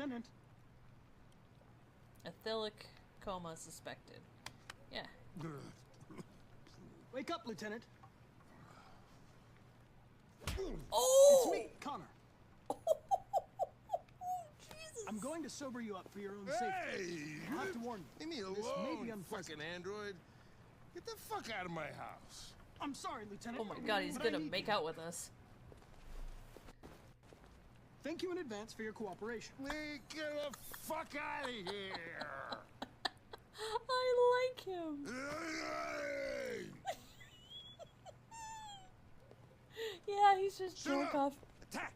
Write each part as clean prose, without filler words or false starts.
Lieutenant. Ethyllic coma suspected. Yeah. Wake up, Lieutenant. Oh! It's me, Connor. Jesus. I'm going to sober you up for your own safety. I'll have to warn you. Leave me alone, This may be unpleasant. fucking android. Get the fuck out of my house. I'm sorry, Lieutenant. Oh my god, he's but I gonna need make you. out with us. Thank you in advance for your cooperation. Get the fuck out of here. I like him. Yeah, he's just Shut drunk up. off. Attack.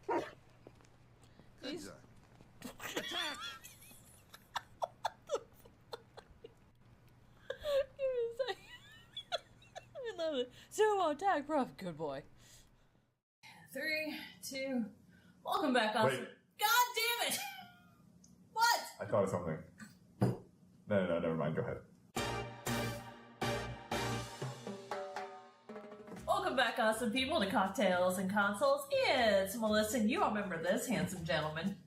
He's... Attack. Give me a second. I love it. Sumo attack, bro. Good boy. 3, 2. Welcome back, Austin. Wait. God damn it! What? I thought of something. No, never mind. Go ahead. Welcome back, awesome people, to Cocktails and Consoles. It's Melissa, and you all remember this handsome gentleman.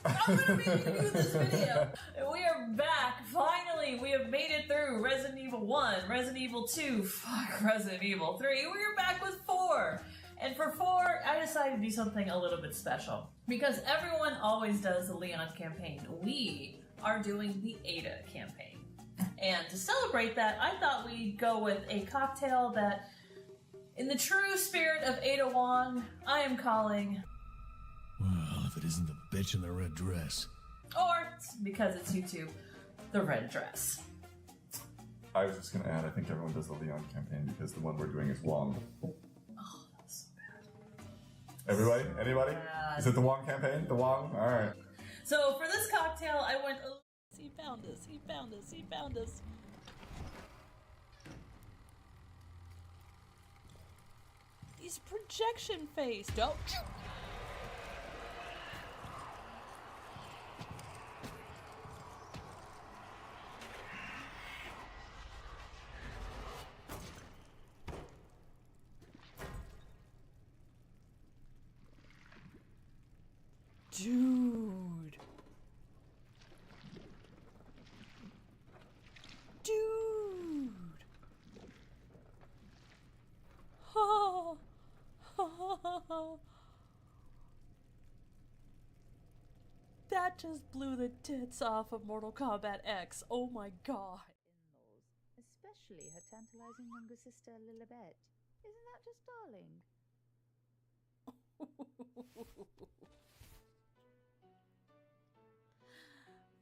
I'm gonna make you do this video. And we are back. Finally, we have made it through Resident Evil 1, Resident Evil 2, fuck, Resident Evil 3. We are back with 4. And for 4, I decided to do something a little bit special. Because everyone always does the Leon campaign. We are doing the Ada campaign. And to celebrate that, I thought we'd go with a cocktail that, in the true spirit of Ada Wong, I am calling... Well, if it isn't the bitch in the red dress. Or, because it's YouTube, the red dress. I was just gonna add, I think everyone does the Leon campaign because the one we're doing is Wong. Oh, that was so bad. Everybody? Anybody? Bad. Is it the Wong campaign? The Wong? Alright. So for this cocktail, I went... He found us, he found us, he found us. He's projection face, don't... Dude. Dude. Oh. That just blew the tits off of Mortal Kombat X. Oh my god. Especially her tantalizing younger sister Lilibet. Isn't that just darling?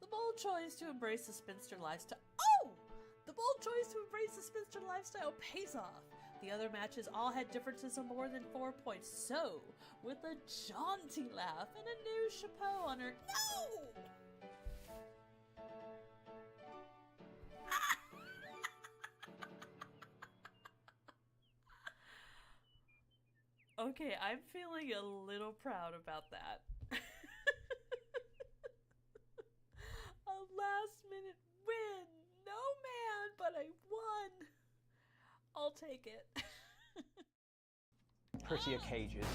The bold choice to embrace the spinster lifestyle. Oh! The bold choice to embrace the spinster lifestyle pays off. The other matches all had differences of more than 4 points. So, with a jaunty laugh and a new chapeau on her. No! Okay, I'm feeling a little proud about that. A last minute win! No man, but I won! I'll take it. Prettier cages.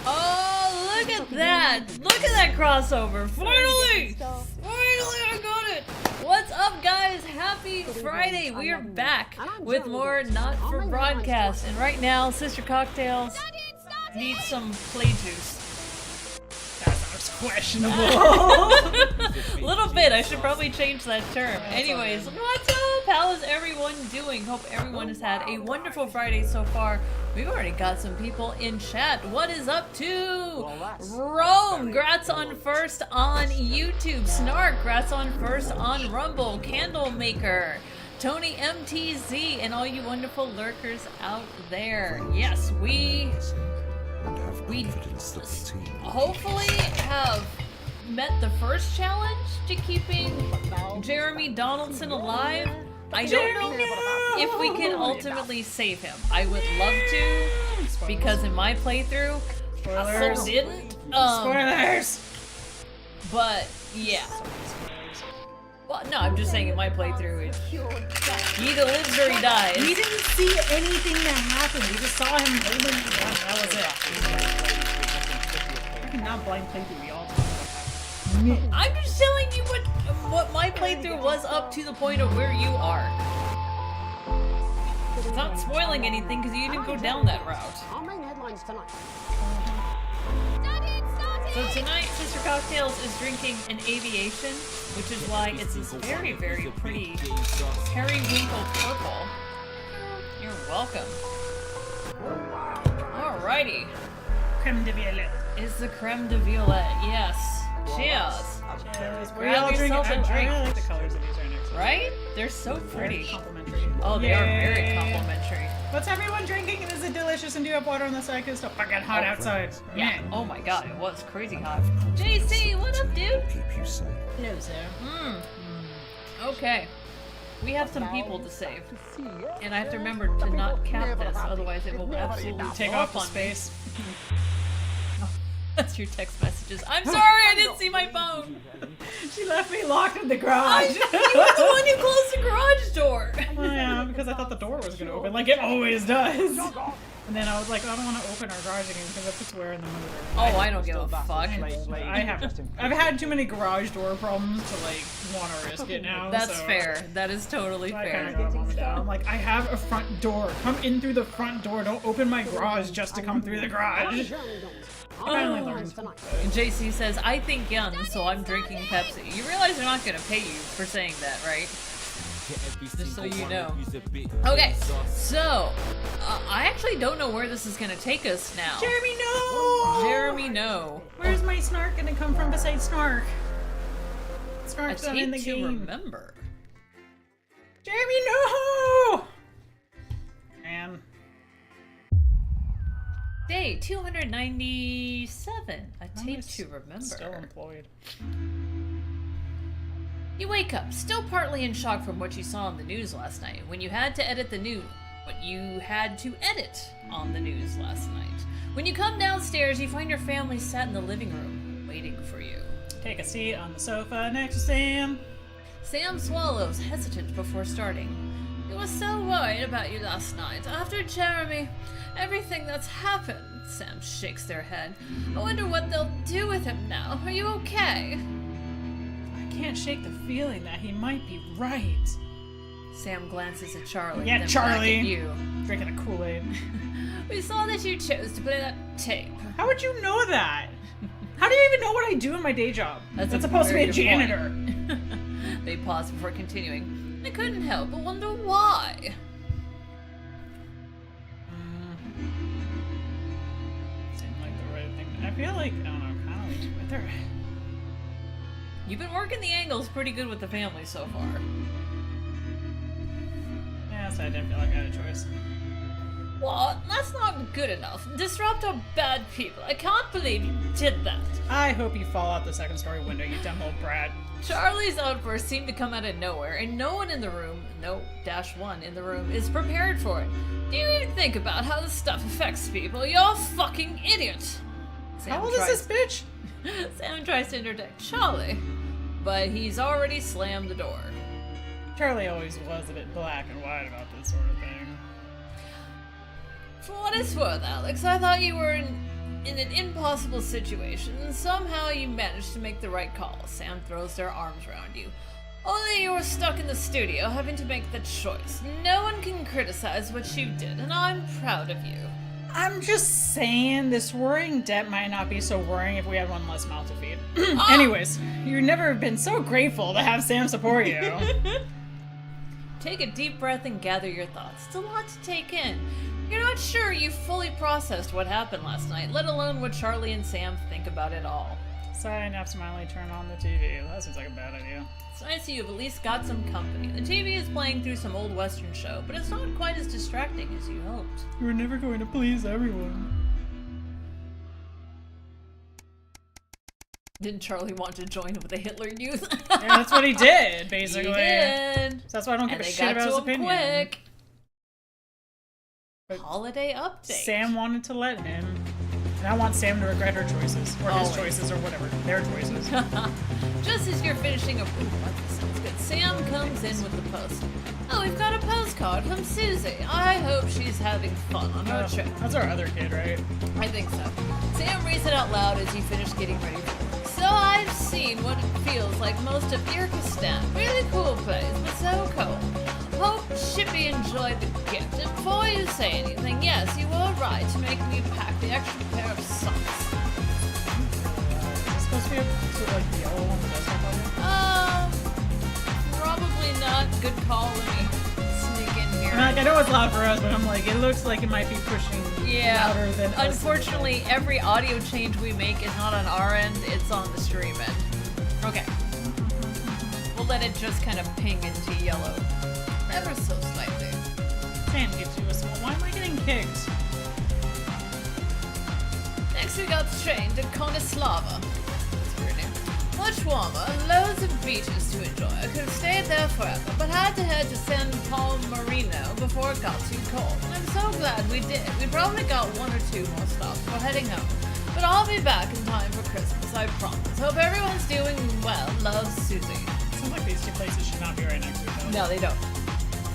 Oh, look at that! Look at that crossover! Finally! Finally, I got it! What's up, guys? Happy Friday! We are back with more Not For Broadcast. And right now, Sister Cocktails needs some play juice. That sounds questionable. A little bit. I should probably change that term. Anyways, what's up? How is everyone doing? Hope everyone has had a wonderful Friday so far. We've already got some people in chat. What is up to Rome? Grats on first on YouTube. Snark, grats on first on Rumble. Candlemaker, Tony MTZ, and all you wonderful lurkers out there. Yes, we hopefully have met the first challenge to keeping Jeremy Donaldson alive. I don't know if we can ultimately save him. I would love to, because in my playthrough, I didn't. Spoilers! But yeah. Well, no, I'm just saying in my playthrough, he either lives or he dies. We didn't see anything that happened. We just saw him holding. That was it. I cannot blind playthrough, y'all. I'm just telling you what my playthrough was up to the point of where you are. It's not spoiling anything because you didn't go down that route. Our main headlines tonight. So tonight, Sister Cocktails is drinking an aviation, which is why it's this very, very pretty periwinkle purple. You're welcome. Alrighty. Creme de violette. Is the creme de violette? Yes. Cheers. Cheers. Grab yourself a drink. I like the colors of these right next to each Right? They're so pretty. Complimentary. Oh, they are very complimentary. What's everyone drinking? And is it delicious? And do you have water on the side? Because it's so fucking hot outside. Yeah. Oh my god, it was crazy hot. JC, what up, dude? Keep you safe. Hello, sir. Okay. We have some people to save. And I have to remember to not cap this, otherwise it will absolutely Take off the space. That's your text messages. I'm sorry, I didn't see my phone. She left me locked in the garage. You were the one who closed the garage door. Well, yeah, because I thought the door was going to open, like it always does. And then I was like, I don't want to open our garage again because it puts wear in the motor. Oh, I don't give a fuck. I've had too many garage door problems to like want to risk it now. That's so. fair. That is totally So I fair. kind of go mom and dad. I'm like, I have a front door. Come in through the front door. Don't open my garage just to come through the garage. I finally learned. And JC says, I think young, so I'm drinking Pepsi. You realize they're not going to pay you for saying that, right? Just so you know. Okay, so I actually don't know where this is going to take us now. Jeremy, no! Jeremy, no. Where's my snark gonna come from besides snark? I Snark's not in the take to game. remember. Jeremy, no! Man. Day 297. A tape to remember. Still employed. You wake up, still partly in shock from what you saw on the news last night, when you had to edit the news. What you had to edit on the news last night. When you come downstairs, you find your family sat in the living room, waiting for you. Take a seat on the sofa next to Sam. Sam swallows, hesitant before starting. I was so worried about you last night. After Jeremy, everything that's happened. Sam shakes their head. I wonder what they'll do with him now. Are you okay? I can't shake the feeling that he might be right. Sam glances at Charlie. Yeah, then Charlie. back at you. Drinking a Kool-Aid. We saw that you chose to play that tape. How would you know that? How do you even know what I do in my day job? That's It's a supposed to be very a good janitor. They pause before continuing. I couldn't help but wonder why. Seemed like the right thing. I feel like, I don't know, kind of leaning with her. You've been working the angles pretty good with the family so far. Yeah, so I didn't feel like I had a choice. What? That's not good enough. Disrupt are bad people. I can't believe you did that. I hope you fall out the second story window, you dumb old brat. Charlie's outburst seemed to come out of nowhere, and no one in the room, no-1 in the room, is prepared for it. Do you even think about how this stuff affects people? You're a fucking idiot. How old is this bitch? Sam tries to interject Charlie, but he's already slammed the door. Charlie always was a bit black and white about this sort of thing. For what it's worth, Alex, I thought you were in an impossible situation, and somehow you managed to make the right call. Sam throws their arms around you. Only you were stuck in the studio, having to make the choice. No one can criticize what you did, and I'm proud of you. I'm just saying, this worrying debt might not be so worrying if we had one less mouth to feed. Anyways, you've never been so grateful to have Sam support you. Take a deep breath and gather your thoughts. It's a lot to take in. You're not sure you've fully processed what happened last night, let alone what Charlie and Sam think about it all. Sigh and absentmindly turn on the TV. That seems like a bad idea. It's nice you've at least got some company. The TV is playing through some old western show, but it's not quite as distracting as you hoped. You're never going to please everyone. Didn't Charlie want to join with the Hitler Youth? Yeah, that's what he did, basically. He did. So that's why I don't give And a they shit got about to his him opinion. quick. But Holiday update. Sam wanted to let him, and I want Sam to regret her choices, or his Always. choices, or whatever, their choices. Just as you're finishing up, that sounds good. Sam comes in with the post. Oh, we've got a postcard from Susie. I hope she's having fun on her trip. That's our other kid, right? I think so. Sam reads it out loud as you finish getting ready for work. So, I've seen what it feels like most of Kyrgyzstan. Really cool place, but so cold. Hope Shippy enjoyed the gift. And before you say anything, yes, you were right to make me pack the extra pair of socks. It's supposed to be up to like the yellow one that does have Probably not. Good call. Let me sneak in here. like, I know it's loud for us, but I'm like, it looks like it might be pushing louder than us. Unfortunately, every audio change we make is not on our end, it's on the stream end. Okay. We'll let it just kind of ping into yellow. Ever so slightly. Sand gives you a small. Why am I getting kicked? Next we got train to Konoslava. That's a weird name. Much warmer, and loads of beaches to enjoy. I could have stayed there forever, but had to head to San Paul Marino before it got too cold. And I'm so glad we did. We probably got 1 or 2 more stops before heading home. But I'll be back in time for Christmas, I promise. Hope everyone's doing well. Love, Susie. Seems like these two places should not be right next to each other. No, they don't.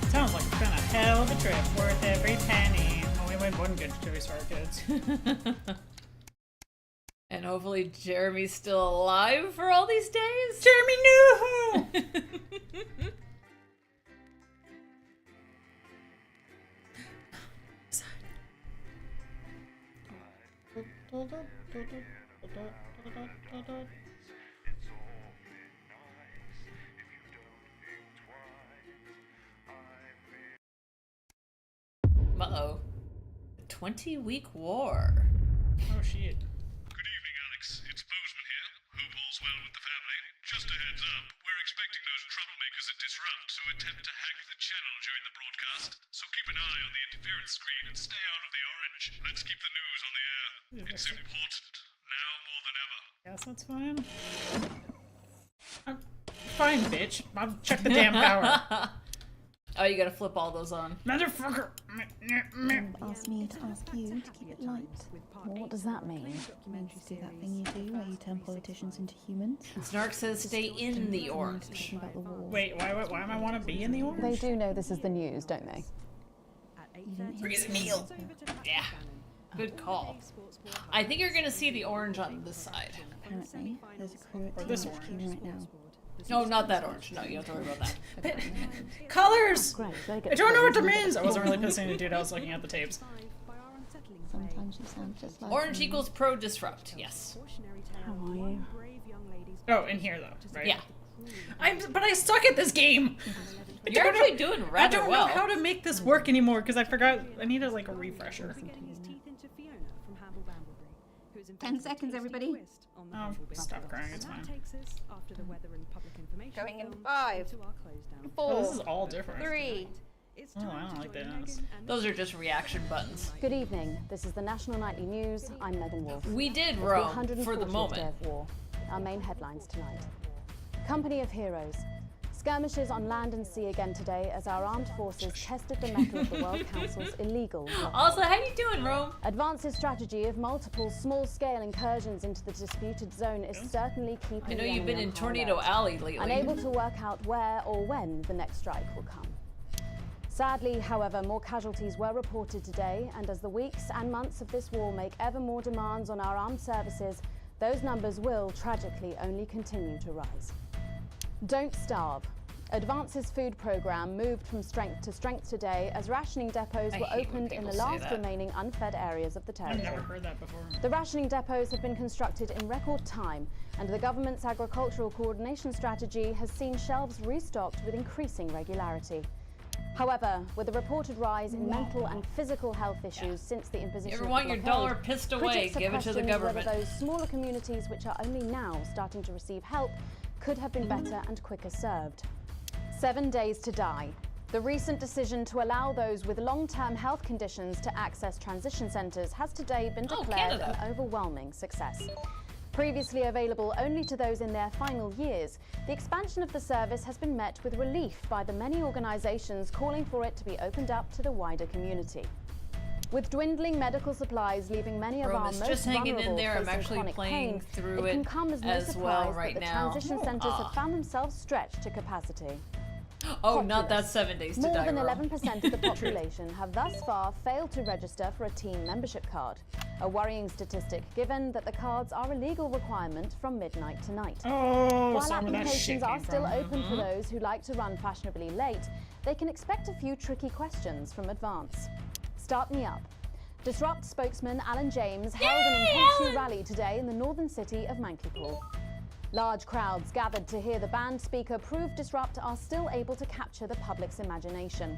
Sounds like it's been a hell of a trip, worth every penny. Oh, we made one good choice for our kids. And hopefully Jeremy's still alive for all these days. Jeremy, no! Uh-oh. A 20-week war. Oh, shit. Good evening, Alex. It's Bozeman here. Hope all's well with the family. Just a heads up, we're expecting those troublemakers at Disrupt to attempt to hack the channel during the broadcast, so keep an eye on the interference screen and stay out of the orange. Let's keep the news on the air. It's important, now more than ever. Yes, that's fine. I'm fine, bitch. I'll check the damn power. Oh, you gotta flip all those on. Motherfucker! Asked me to ask you to keep it light. Well, what does that mean? It means you do that thing you do where you turn politicians into humans. Snark says stay in the orange. About the war. Wait, why am I want to be in the orange? They do know this is the news, don't they? Freeze Neil. Yeah. Good call. I think you're gonna see the orange on this side. Apparently, there's a crew at this THQ orange. right now. No, not that orange. No, you don't have to worry about that. Colors! Great, they get I don't know what to that means! I wasn't really listening to dude, I was looking at the tapes. Sometimes you sound just like Orange them. equals pro-disrupt, yes. How are you? Oh, in here though, right? Yeah. But I suck at this game! You're actually doing I rather don't well. know how to make this work anymore because I forgot. I need like a refresher. 10 seconds, everybody. Oh, stop crying, it's fine. Going in 5, 4, Oh, this is all different. 3. Oh, I don't like that. Those are just reaction buttons. Good evening. This is the National Nightly News. I'm Megan Wolf. We did It's the roam 140th for the day moment. of war. Our main headlines tonight. Company of Heroes. Skirmishes on land and sea again today as our armed forces tested the mettle of the World Council's illegal blockade. Also, how you doing, Rome? Advance's strategy of multiple small-scale incursions into the disputed zone is certainly keeping I know the you've been enemy in on high Tornado alert. Alley lately. Unable to work out where or when the next strike will come. Sadly, however, more casualties were reported today, and as the weeks and months of this war make ever more demands on our armed services, those numbers will, tragically, only continue to rise. Don't starve. Advance's food program moved from strength to strength today as rationing depots I were hate when opened in the people say last that. remaining unfed areas of the I've territory. never heard that before. The rationing depots have been constructed in record time, and the government's agricultural coordination strategy has seen shelves restocked with increasing regularity. However, with a reported rise in mental and physical health issues since the imposition ever of want the your blockade, dollar pissed away, critics have give it to the questioned government. whether those smaller communities which are only now starting to receive help could have been better and quicker served. 7 days to die. The recent decision to allow those with long-term health conditions to access transition centres has today been Oh, declared Canada. an overwhelming success. Previously available only to those in their final years, the expansion of the service has been met with relief by the many organisations calling for it to be opened up to the wider community. With dwindling medical supplies leaving many of Rome our is most just hanging vulnerable in there. I'm facing actually chronic playing pain, through it it can come as no as surprise well right that the now. transition centres have found themselves stretched to capacity. Oh, not that populace. 7 days to More die. than Rome. 11% of the population have thus far failed to register for a team membership card. A worrying statistic given that the cards are a legal requirement from midnight tonight. Oh, While so where that shit applications are came still from. open for those who like to run fashionably late, they can expect a few tricky questions from advance. Start me up. Disrupt spokesman Alan James held an impromptu rally today in the northern city of Mankipool. Large crowds gathered to hear the band speaker prove Disrupt are still able to capture the public's imagination.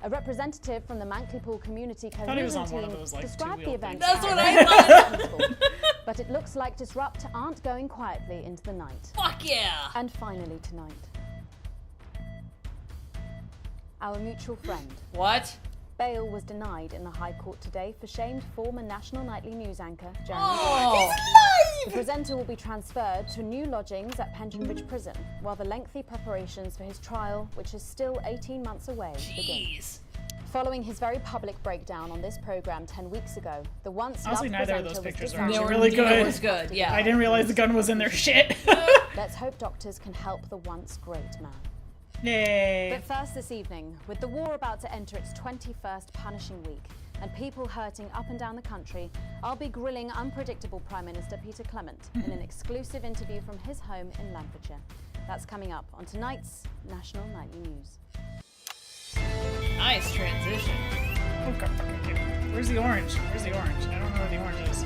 A representative from the Mankipool Community thought he was Cohesion on one of team those, like, described the two-wheel event things. That's what as I thought. peaceful. But it looks like Disrupt aren't going quietly into the night. Fuck yeah! And finally tonight, our mutual friend. What? Bail was denied in the High Court today for shamed former National Nightly News anchor Jeremy. Oh! The presenter will be transferred to new lodgings at Penton Ridge Prison, while the lengthy preparations for his trial, which is still 18 months away, begin. Jeez. Following his very public breakdown on this program 10 weeks ago, the once Honestly, loved neither of presenter those was pictures are disarmed. actually really good. It was good, yeah. I didn't realize the gun was in their shit. Let's hope doctors can help the once great man. Yay. But first this evening, with the war about to enter its 21st punishing week and people hurting up and down the country, I'll be grilling unpredictable Prime Minister Peter Clement in an exclusive interview from his home in Lancashire. That's coming up on tonight's National Nightly News. Nice transition. Oh, God, okay. Where's the orange? Where's the orange? I don't know where the orange is.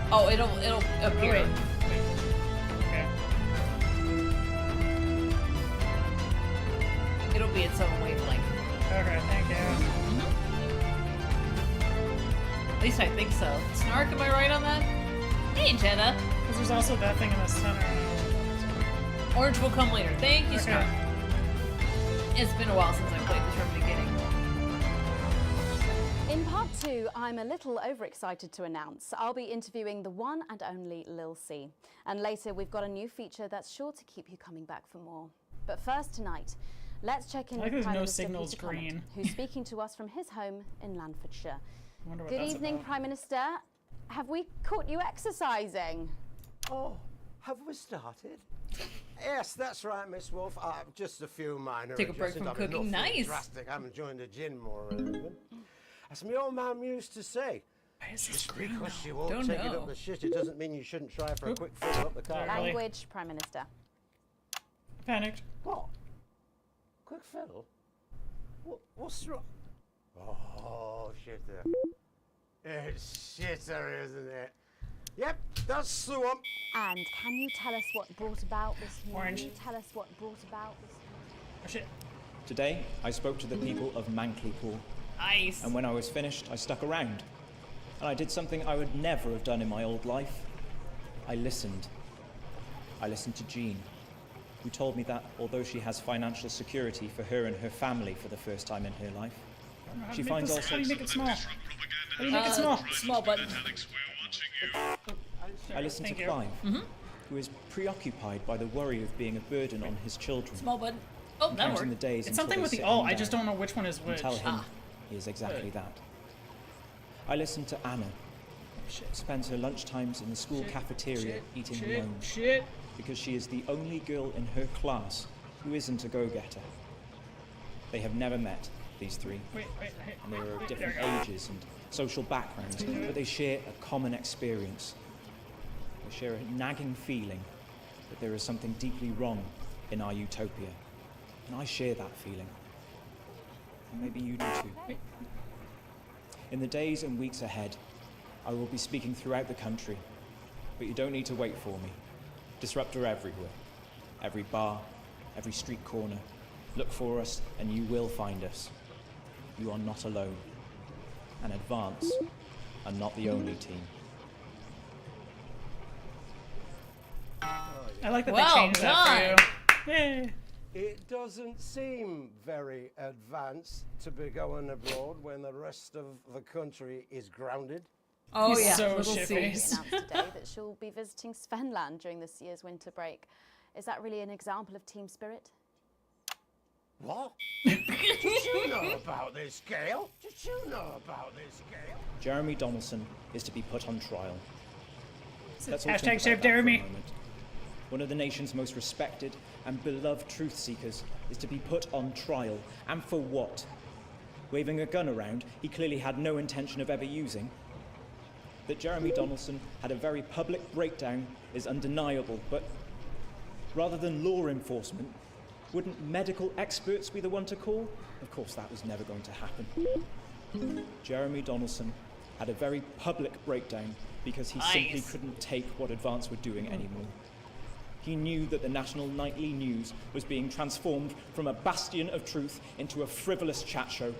Oh, it'll appear. Wait. Okay. It'll be its own wavelength. Okay, thank you. At least I think so. Snark, am I right on that? Hey, Jenna. Because there's also that thing in the center. Orange will come later. Thank you, Okay. Snark. It's been a while since I played this from the beginning. In part 2, I'm a little overexcited to announce I'll be interviewing the one and only Lil C. And later we've got a new feature that's sure to keep you coming back for more. But first tonight, let's check in I like with there's Prime no Minister signals Peter Clement, green. who's speaking to us from his home in Lanfordshire. I wonder what Good that's evening, about. Prime Minister. Have we caught you exercising? Oh, have we started? Yes, that's right, Miss Wolf. Just a few minor Take a break from adjustments. cooking. Nothing Nice. drastic. I haven't joined a gym or anything. As my old man used to say, Why is this just green because though? you won't Don't take it know. up the shit, it doesn't mean you shouldn't try for a quick fill up the car. Really? Language, Prime Minister. Panicked. What? Quick fill? What's wrong? Oh, shitter. It's shitter, isn't it? Yep, that's the one. And can you tell us what brought about this news? Orange. Can you tell us what brought about this news? Oh, shit. Today, I spoke to the people of Mankipool, Nice. and when I was finished, I stuck around. And I did something I would never have done in my old life. I listened. I listened to Jean, who told me that although she has financial security for her and her family for the first time in her life, she finds all How do you sorts. make it small? How do you make it small? Small button. I listened to Thank you. Clive, who is preoccupied by the worry of being a burden on his children. Small button. Oh, that Counting the worked. days It's until something they with the sit alt, him I just down don't know which one is and which. tell him Ah. he is exactly that. I listened to Anna. Spends her lunchtimes in the school cafeteria eating alone Shit. because she is the only girl in her class who isn't a go-getter. They have never met, these three, Wait. and they are of different ages and social backgrounds, but they share a common experience. They share a nagging feeling that there is something deeply wrong in our utopia. And I share that feeling. And maybe you do too. In the days and weeks ahead, I will be speaking throughout the country, but you don't need to wait for me. Disruptor everywhere. Every bar, every street corner. Look for us and you will find us. You are not alone. And Advance are not the only team. I like that Well they changed that for you. Yay. It doesn't seem very advanced to be going abroad when the rest of the country is grounded. Oh, He's yeah. so Little shit-faced. C. Announced today that she'll be visiting Svenland during this year's winter break. Is that really an example of team spirit? What? Did you know about this, Gail? Did you know about this, Gail? Jeremy Donaldson is to be put on trial. Let's all Hashtag think about Chef that for a Jeremy. moment. One of the nation's most respected and beloved truth seekers is to be put on trial. And for what? Waving a gun around he clearly had no intention of ever using. That Jeremy Donaldson had a very public breakdown is undeniable, but rather than law enforcement, wouldn't medical experts be the one to call? Of course, that was never going to happen. Jeremy Donaldson had a very public breakdown because he simply couldn't take what Advance were doing anymore. He knew that the national nightly news was being transformed from a bastion of truth into a frivolous chat show.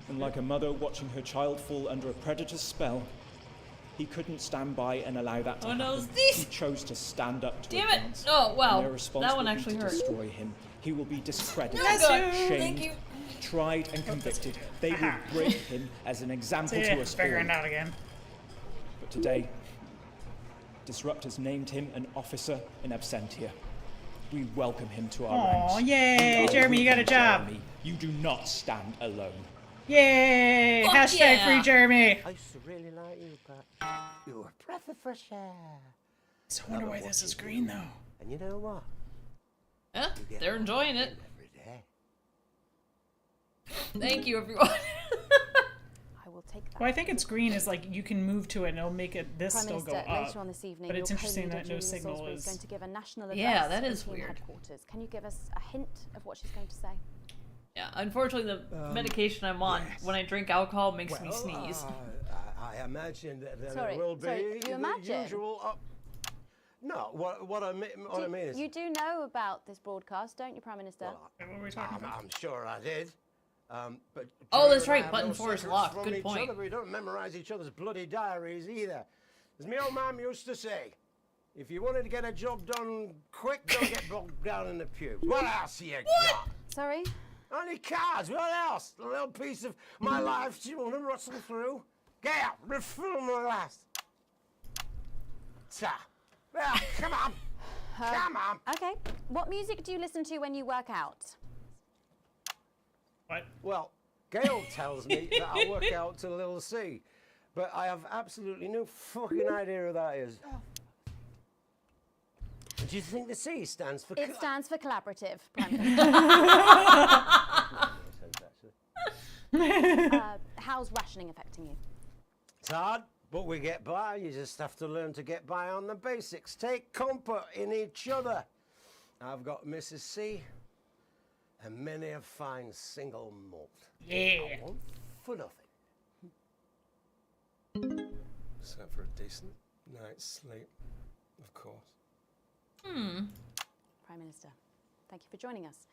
And like a mother watching her child fall under a predator's spell, he couldn't stand by and allow that to happen. He chose to stand up to Advance. Oh, wow. And their response That one will be actually to hurt. destroy him. He will be discredited, Thank shamed, you. tried and convicted. They will break him as an example to us all. Figuring it out again. But today, Disruptors named him an officer in absentia. We welcome him to our ranks. Oh, yay! Jeremy, you got a job. Jeremy, you do not stand alone. Yay! Fuck Hashtag yeah. free Jeremy. I used to really like you, Pat. You were a breath of fresh air. So I wonder why this is green, though. And you know what? Yeah, You get they're more enjoying of it. you every day. Thank you, everyone. I will take that. Well, I think it's green is like you can move to it and it'll make it this Prime still go Minister, up. later on this evening, But it's your interesting co-leader, that no Julia signal Salisbury, is. going to give a national address Yeah, that at is team weird. headquarters. Can you give us a hint of what she's going to say? Yeah, unfortunately, the medication I'm on, when I drink alcohol, makes me sneeze. I imagine that there Sorry, will be you the imagine? usual. No, what I mean is. You do know about this broadcast, don't you, Prime Minister? Well, What were we talking about? I'm sure I did. But Oh, that's Julia and I right, have button no 4 is secrets locked. from Good each point. other. We don't memorize each other's bloody diaries either. As my old mum used to say, if you wanted to get a job done quick, don't get bogged down in the pubes. What else you got? Sorry? Only cards. What else? A little piece of my life you want to rustle through? Get out. Refill my last. Ta. Well, come on. Come on. Okay. What music do you listen to when you work out? What? Well, Gail tells me that I work out to Lil C, but I have absolutely no fucking idea who that is. Do you think the C stands for? It stands for collaborative, Prime Minister. How's rationing affecting you? It's hard, but we get by. You just have to learn to get by on the basics. Take comfort in each other. I've got Mrs. C and many a fine single malt. Yeah. I want for nothing. Except for a decent night's sleep, of course. Prime Minister, thank you for joining us.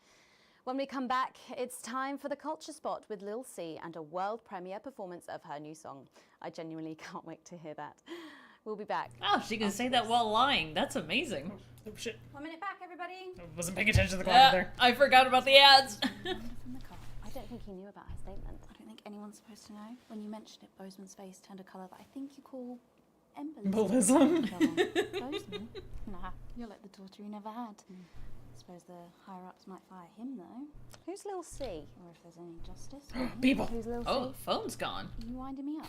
When we come back, it's time for the Culture Spot with Lil C and a world premiere performance of her new song. I genuinely can't wait to hear that. We'll be back. Oh, she can say that while lying. That's amazing. Oh, shit. 1 minute back, everybody. I wasn't paying attention to the clock there. I forgot about the ads. From the car. I don't think he knew about her statement. I don't think anyone's supposed to know. When you mentioned it, Bozeman's face turned a colour that I think you call embolism. Embolism. Bozeman? Nah, you're like the daughter he never had. I suppose the higher-ups might fire him, though. Who's Lil C? Or if there's any justice. People. Who's Lil C? Oh, the phone's gone. Are you winding me up?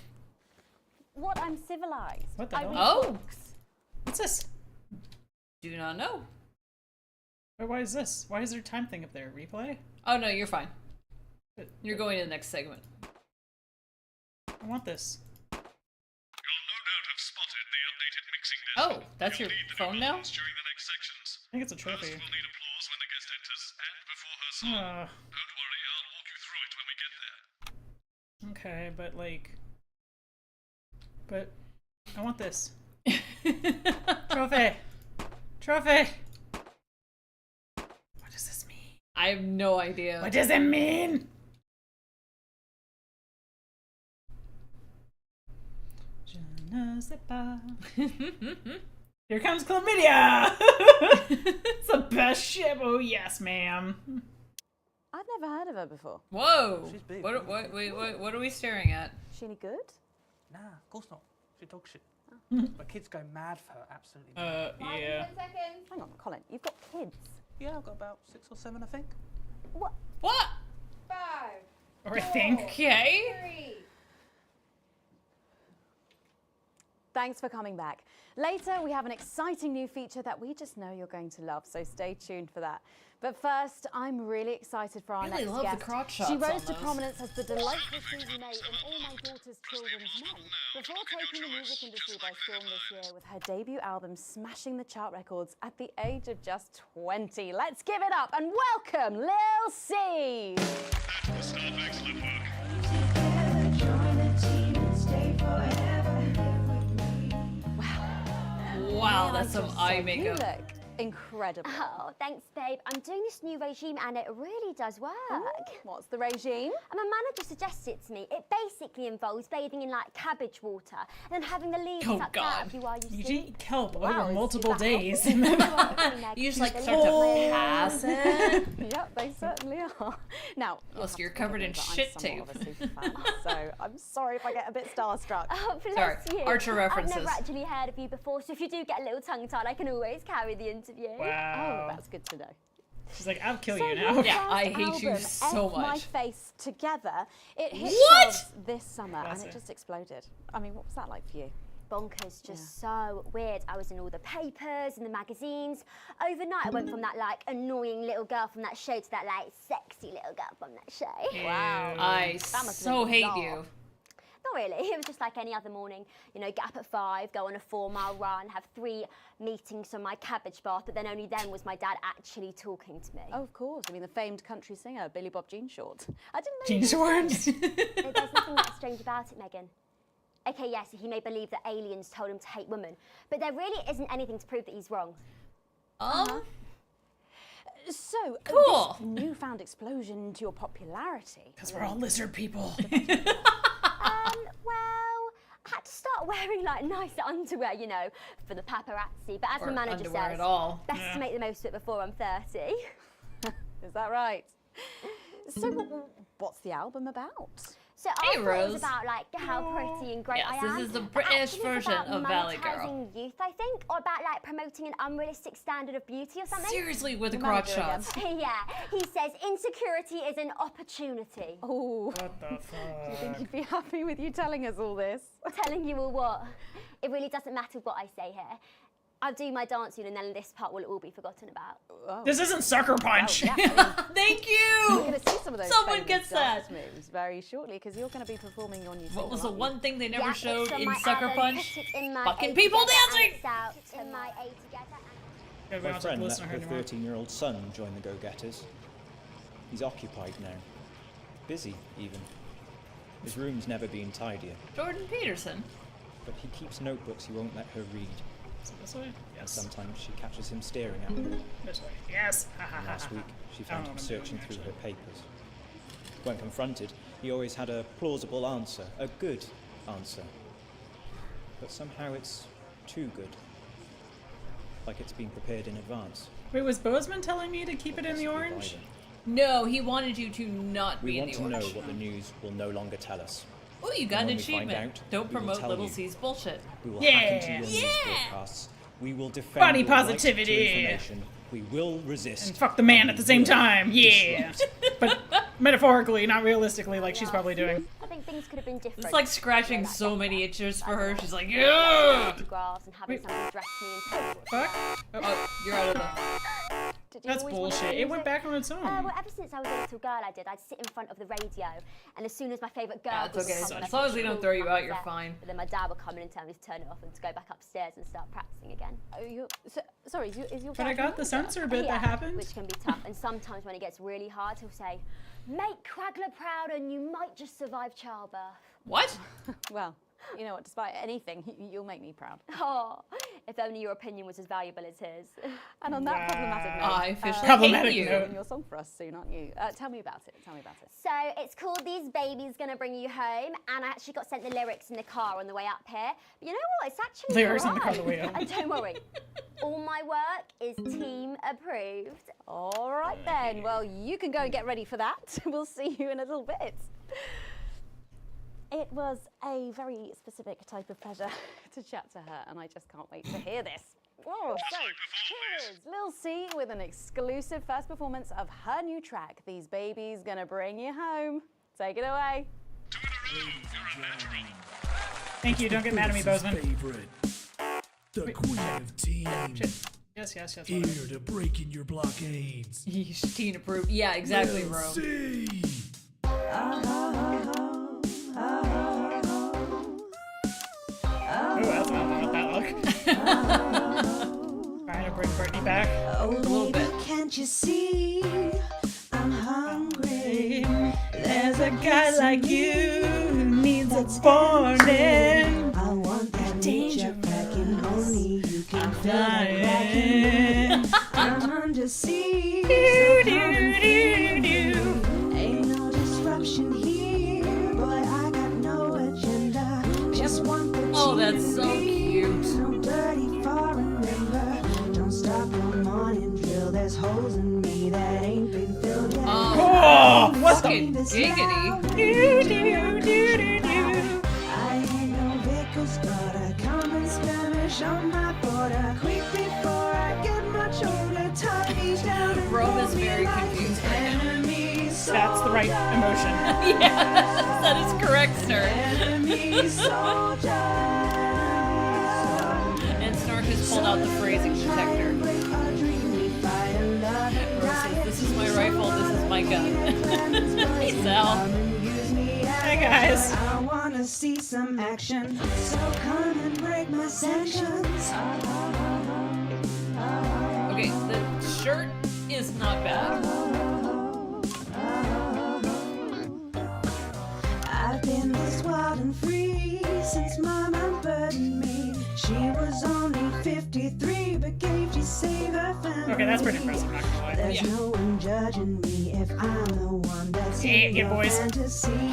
What? I'm civilized. What the I hell? read Oh. books. What's this? Do not know. Why is this? Why is there a time thing up there? Replay? Oh, no, you're fine. You're going to the next segment. I want this. You'll no doubt have spotted the updated mixing desk. Oh, that's You'll your need the phone now? developments during the next sections. I think it's a First, trophy. we'll need applause when the guest enters, and before her song. Don't worry, I'll walk you through it when we get there. Okay, but like... But... I want this. Trophy! Trophy! What does this mean? I have no idea. What does it mean? Je ne sais pas. Here comes chlamydia! It's the best shit. Oh yes, ma'am. I've never heard of her before. Whoa. She's big. What are we staring at? Is she any good? Nah, of course not. She's dog shit. My kids go mad for her, absolutely. Yeah. 10 seconds. Hang on, Colin. You've got kids. Yeah, I've got about 6 or 7, I think. What? What? 5. Or I think. Okay. 3. thanks for coming back. Later, we have an exciting new feature that we just know you're going to love, so stay tuned for that. But first, I'm really excited for our Really next love guest. the crotch shots She on rose to those. prominence as the delightful Susie May in All My Daughter's Children's Men, before taking the music industry by storm this year with her debut album smashing the chart records at the age of just 20. Let's give it up and welcome Lil C! Excellent work. Wow, that's some eye You makeup. look incredible. Oh, thanks, babe. I'm doing this new regime and it really does work. Ooh, what's the regime? And my manager suggested it to me. It basically involves bathing in like cabbage water and then having the leaves Oh, sucked God. out of you while you You sleep. eat kelp Wow, over is multiple that days. You just like start to pass it. Yep, they certainly are. Now, Also, you're covered in shit tape. I'm somewhat of a super fan, so I'm sorry if I get a bit starstruck. Oh, bless Sorry, you. Archer references. I've never actually heard of you before, so if you do get a little tongue-tied, I can always carry the interview. Wow. Oh, that's good to know. She's like, I'll kill So you your now. Yeah, I first hate you album, so F My much. Face Together, it hit What? shelves this summer and it Classic. just exploded. I mean, what was that like for you? Bonkers, just so weird. I was in all the papers and the magazines. Overnight, I went from that like annoying little girl from that show to that like sexy little girl from that show. Wow. I That must have so been hate bizarre. you. Not really. It was just like any other morning. You know, get up at 5, go on a 4-mile run, have 3 meetings on my cabbage bath, but then only then was my dad actually talking to me. Oh, of course. I mean, the famed country singer, Billy Bob Jean Short. I didn't know. Jean Shorts. There's nothing that strange about it, Megan. Okay, yes, he may believe that aliens told him to hate women, but there really isn't anything to prove that he's wrong. So, Cool. this newfound explosion into your popularity. Because we're all lizard people. Well, I had to start wearing like nicer underwear, you know, for the paparazzi. But as Or my manager underwear says, at all. best to make the most of it before I'm 30. Is that right? So, what's the album about? So Hey, I thought it Rose. was about like how pretty and great Yes, I this am. is the but British actually it's version about of Valley Girl. monetising youth, I think, or about like promoting an unrealistic standard of beauty or something. Seriously, with the The crotch manager again. shots. Yeah, he says insecurity is an opportunity. Oh, What the do you fuck? think he'd be happy with you telling us all this? Telling you all what? It really doesn't matter what I say here. I'll do my dancing and then this part will all be forgotten about. Oh. This isn't Sucker Punch. Well, yeah, Thank we're you! going to see some of those Someone famous gets dance that. moves very shortly because you're going to be performing your new single. What was the aren't you? one thing they never Yeah, showed it's on in my Sucker album, Punch? Put It In My Fucking A people Together, and dancing! it's out in my A Together. Yeah, we My don't have to friend let listen to her her anymore. 13-year-old son join the Go-Getters. He's occupied now. Busy, even. His room's never been tidier, Jordan Peterson. but he keeps notebooks he won't let her read. Is it this way? And Yes. sometimes she catches him staring at her. This way. Yes. Ha, ha, And ha, last ha. week, she I found don't him know searching what I'm through doing, her papers. When confronted, he always had a plausible answer, a good answer. But somehow it's too good. Like it's been prepared in advance. Wait, was Bozeman telling me to keep it in the Possibly orange? Biden. No, he wanted you to not We be in want the to know orange. what the news will no longer tell us. Oh, you got an when we find achievement. out, Don't we will promote tell Little you. C's bullshit. We will Yeah. hack into your news Yeah. broadcasts. We will defend Body your right to positivity. information. We will resist. And fuck the man and at the we same will time. Yeah. disrupt. But metaphorically, not realistically, like she's probably doing. I think things could have been different. It's like scratching Yeah, that so gets many there. itches for But her. I She's like, don't yeah! photographs and having Wait. someone dress me in total. Fuck? Oh, you're out of the... Did you That's always want to bullshit. do It went music? back on its own. Well, ever since I was a little girl, I'd sit in front of the radio, and as soon as my favourite girl That's would okay. come on, As I'd long as be they don't cool throw you and out, you're upset. fine. But then my dad would come in and tell me to turn it off and to go back upstairs and start practicing again. Oh, sorry, is your But I dad got the older? censor bit Yeah, that happened. which can be tough. And sometimes when it gets really hard, he'll say, "Make Quagler proud, and you might just survive childbirth." What? Well, you know what, despite anything, you'll make me proud. Oh, if only your opinion was as valuable as his. And on that problematic note, I officially Problematic hate you. note. doing your song for us soon, aren't you? Tell me about it. So it's called These Babies Gonna Bring You Home, and I actually got sent the lyrics in the car on the way up here. But you know what? It's actually Lyrics in the car on alright. the way up. And don't worry, all my work is team approved. All right then. Well, you can go and get ready for that. We'll see you in a little bit. It was a very specific type of pleasure to chat to her, and I just can't wait to hear this. Oh, so here is Lil C with an exclusive first performance of her new track, These Babies Gonna Bring You Home. Take it away. 2 in a row. You're a natural. Thank you, don't get mad at me, Bozeman. Favorite, the queen of teams. Yes. Here to break in your blockades. Teen approved. Yeah, exactly, We'll Rome. see. Oh, that's not what that look. Trying to bring Brittany back Oh, a little bit. Can't you see? I'm hungry. There's a guy like you who needs a warning. I want that danger packing. Only you can feel that flying. I'm under siege. Ain't no disruption here. Boy, I got no agenda. Just want the Oh, that's so cute. No dirty foreign member. Don't stop the morning drill. There's holes in me that ain't been filled yet. Oh, what the giggity? I ain't no vicar's daughter. Come and skirmish on my border. Quick before I get much older. Tie me down and Rome is hold me very like confused an right now. enemy That's the right emotion. Yes, that is correct, sir. enemy soldier. And Snark has pulled out the phrasing detector. Rose says, this is my rifle, this is my gun. Hey, Sal. Hey, guys. I wanna see some action. So come and break my sanctions. Okay, the shirt is not bad. I've been this wild and free since Mama burdened me. She was only 53, but gave to save her family. Okay, that's pretty impressive, not gonna lie. There's no one judging me if I'm the one that's in Yeah, your boys. fantasy.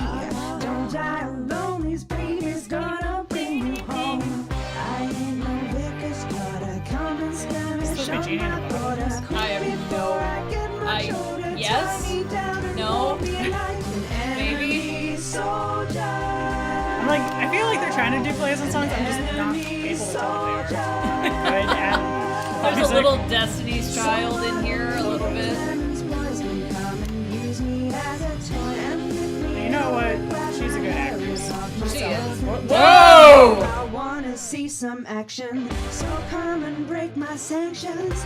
Don't die alone, this breed is gonna bring you home. I ain't no vicar's daughter, come and skirmish on my border. I have no... yes? No? Maybe? I'm like, I feel like they're trying to do plays and songs. I'm just not able to tell what they are. Good and There's a music. little Destiny's Child in here, a little bit. You know what? She's a good actress. She is. Whoa! I wanna see some action, so come and break my sanctions.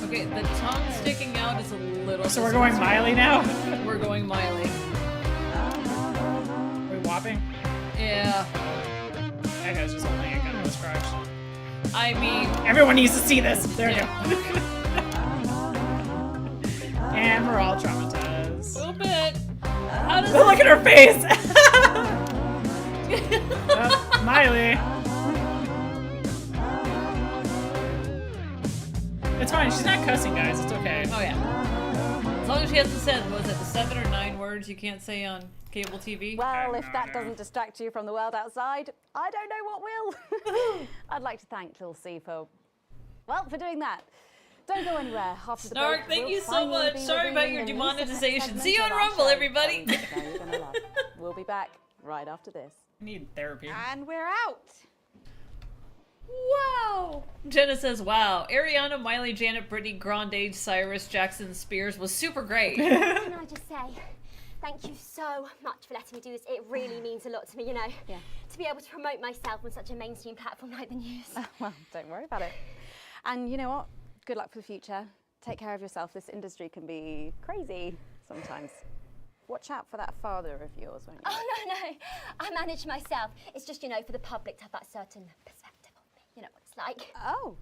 Okay, the tongue sticking out is a little... So we're going Miley now? We're going Miley. Are we whopping? Yeah. That guy's just holding a gun to his crotch. I mean... Everyone needs to see this. There we go. And we're all traumatized. A little bit. How does Look at her face! Miley. It's fine, she's not cussing, guys. It's okay. Oh, yeah. As long as she hasn't said, was it the 7 or 9 words you can't say on cable TV? Well, if that doesn't distract you from the world outside, I don't know what will. I'd like to thank Lil C for doing that. Don't go anywhere. After the Snark, break, thank we'll you so finally much. be Sorry about revealing your the new demonetization. segment See you on of our Rumble, show everybody. that we know you're gonna love. We'll be back right after this. I need therapy. And we're out. Wow. Jenna says, wow. Ariana, Miley, Janet, Brittany, Grande, Cyrus, Jackson, Spears was super great. Can I just say, thank you so much for letting me do this. It really means a lot to me, you know. Yeah. To be able to promote myself on such a mainstream platform like the news. Well, don't worry about it. And you know what? Good luck for the future. Take care of yourself. This industry can be crazy sometimes. Watch out for that father of yours, won't you? Oh, no. I manage myself. It's just, you know, for the public to have that certain perspective of me. You know what it's like. Oh.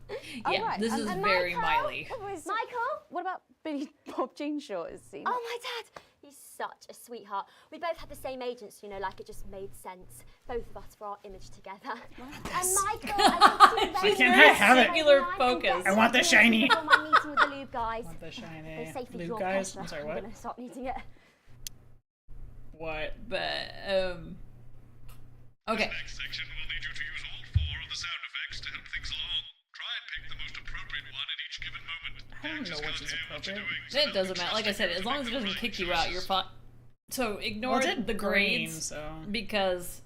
Yeah, right. this is And very Michael? Miley. Michael? What about Billy Bob Jean Short? Is he? Oh, my dad. He's such a sweetheart. We both had the same agents, you know, like it just made sense. Both of us for our image together. And Michael, I She's Can very I have it? singular focus. I want the shiny. For my meeting with the lube guys. I want the shiny. They say for Lube your guys? pleasure, I'm sorry, I'm what? gonna start needing it. What? But, okay. Next section will need you to use all 4 of the sound effects to help things along. Try and pick the most appropriate one at each given moment. I don't know which is appropriate. It doesn't matter. Like I said, as long as it doesn't kick you out, you're fine. So ignore Well, it did the green, grades so. because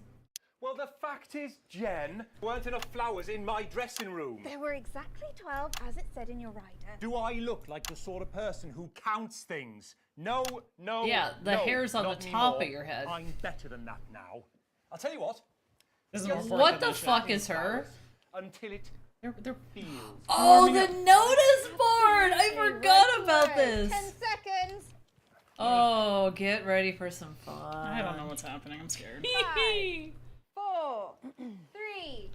Well, the fact fact is, Jen, weren't enough flowers in my dressing room. There were exactly 12, as it said in your rider. Do I look like the sort of person who counts things? No, no, Yeah, the no, hair's on not the top anymore. of your head. I'm better than that now. I'll tell you what. What the fuck is her? Until it feels. Oh, the notice board! I forgot about this. 10 seconds. Oh, get ready for some fun. I don't know what's happening. I'm scared. 5, 4, 3.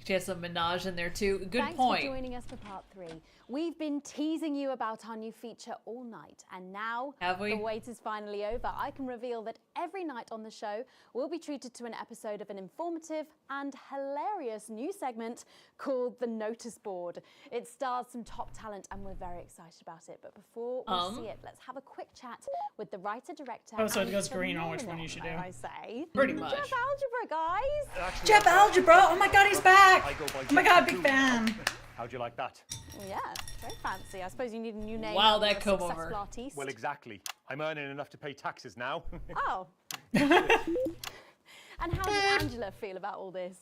She has some Minaj in there too. Good Thanks point. for joining us for part 3. We've been teasing you about our new feature all night, and now Have we? the wait is finally over. I can reveal that every night on the show, we'll be treated to an episode of an informative and hilarious new segment called The Notice Board. It stars some top talent, and we're very excited about it. But before we see it, let's have a quick chat with the writer-director. Oh, so it and goes green on which one phenomenal, you should do. may I say. Pretty much. Jeff Algebra, guys. Actually, Jeff Algebra! Oh my god, he's back! I go by Oh my Jeff god, big too. fan! How'd you like that? Yeah, very fancy. I suppose you need a new name. Wow, for that a come successful over. artiste. Well, exactly. I'm earning enough to pay taxes now. Oh. And how does Angela feel about all this?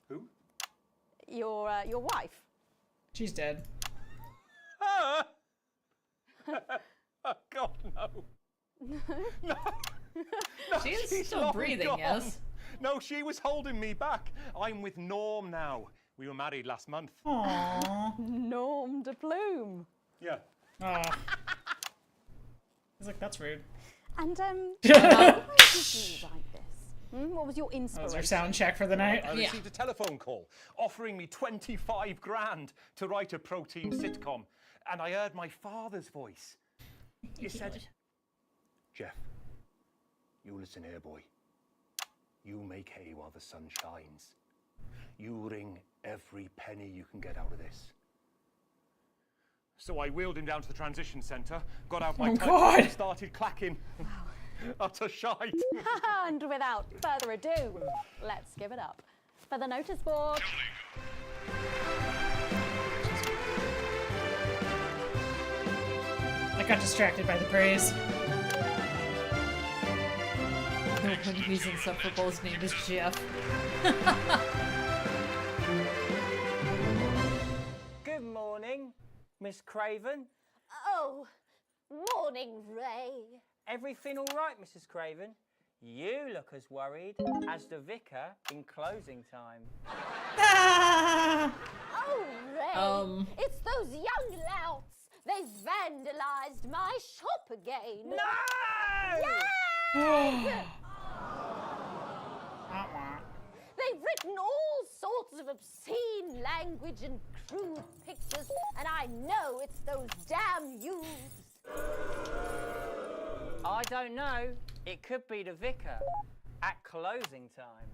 Who? Your wife. She's dead. Ah! Oh, God, no. No. She is she's still long breathing, gone. yes. No, she was holding me back. I'm with Norm now. We were married last month. Aww. Norm de Plume. Yeah. Oh. He's like, that's rude. And why did you write this? What was your That inspiration? was your sound check for the night. I received a telephone call offering me 25 grand to write a pro-team sitcom. And I heard my father's voice. He said, Jeff, you listen here, boy. You make hay while the sun shines. You wring every penny you can get out of this. So I wheeled him down to the transition centre, got out my typewriter and started clacking. Utter shite. And without further ado, let's give it up for the notice board. I got distracted by the praise. When he's insufferable, his name is Jeff. Good morning, Miss Craven. Oh, morning, Ray. Everything all right, Mrs. Craven? You look as worried as the vicar in closing time. Oh, Ray. It's those young louts. They've vandalized my shop again. No! Yes! They've written all sorts of obscene language and crude pictures, and I know it's those damn youths. I don't know. It could be the vicar at closing time.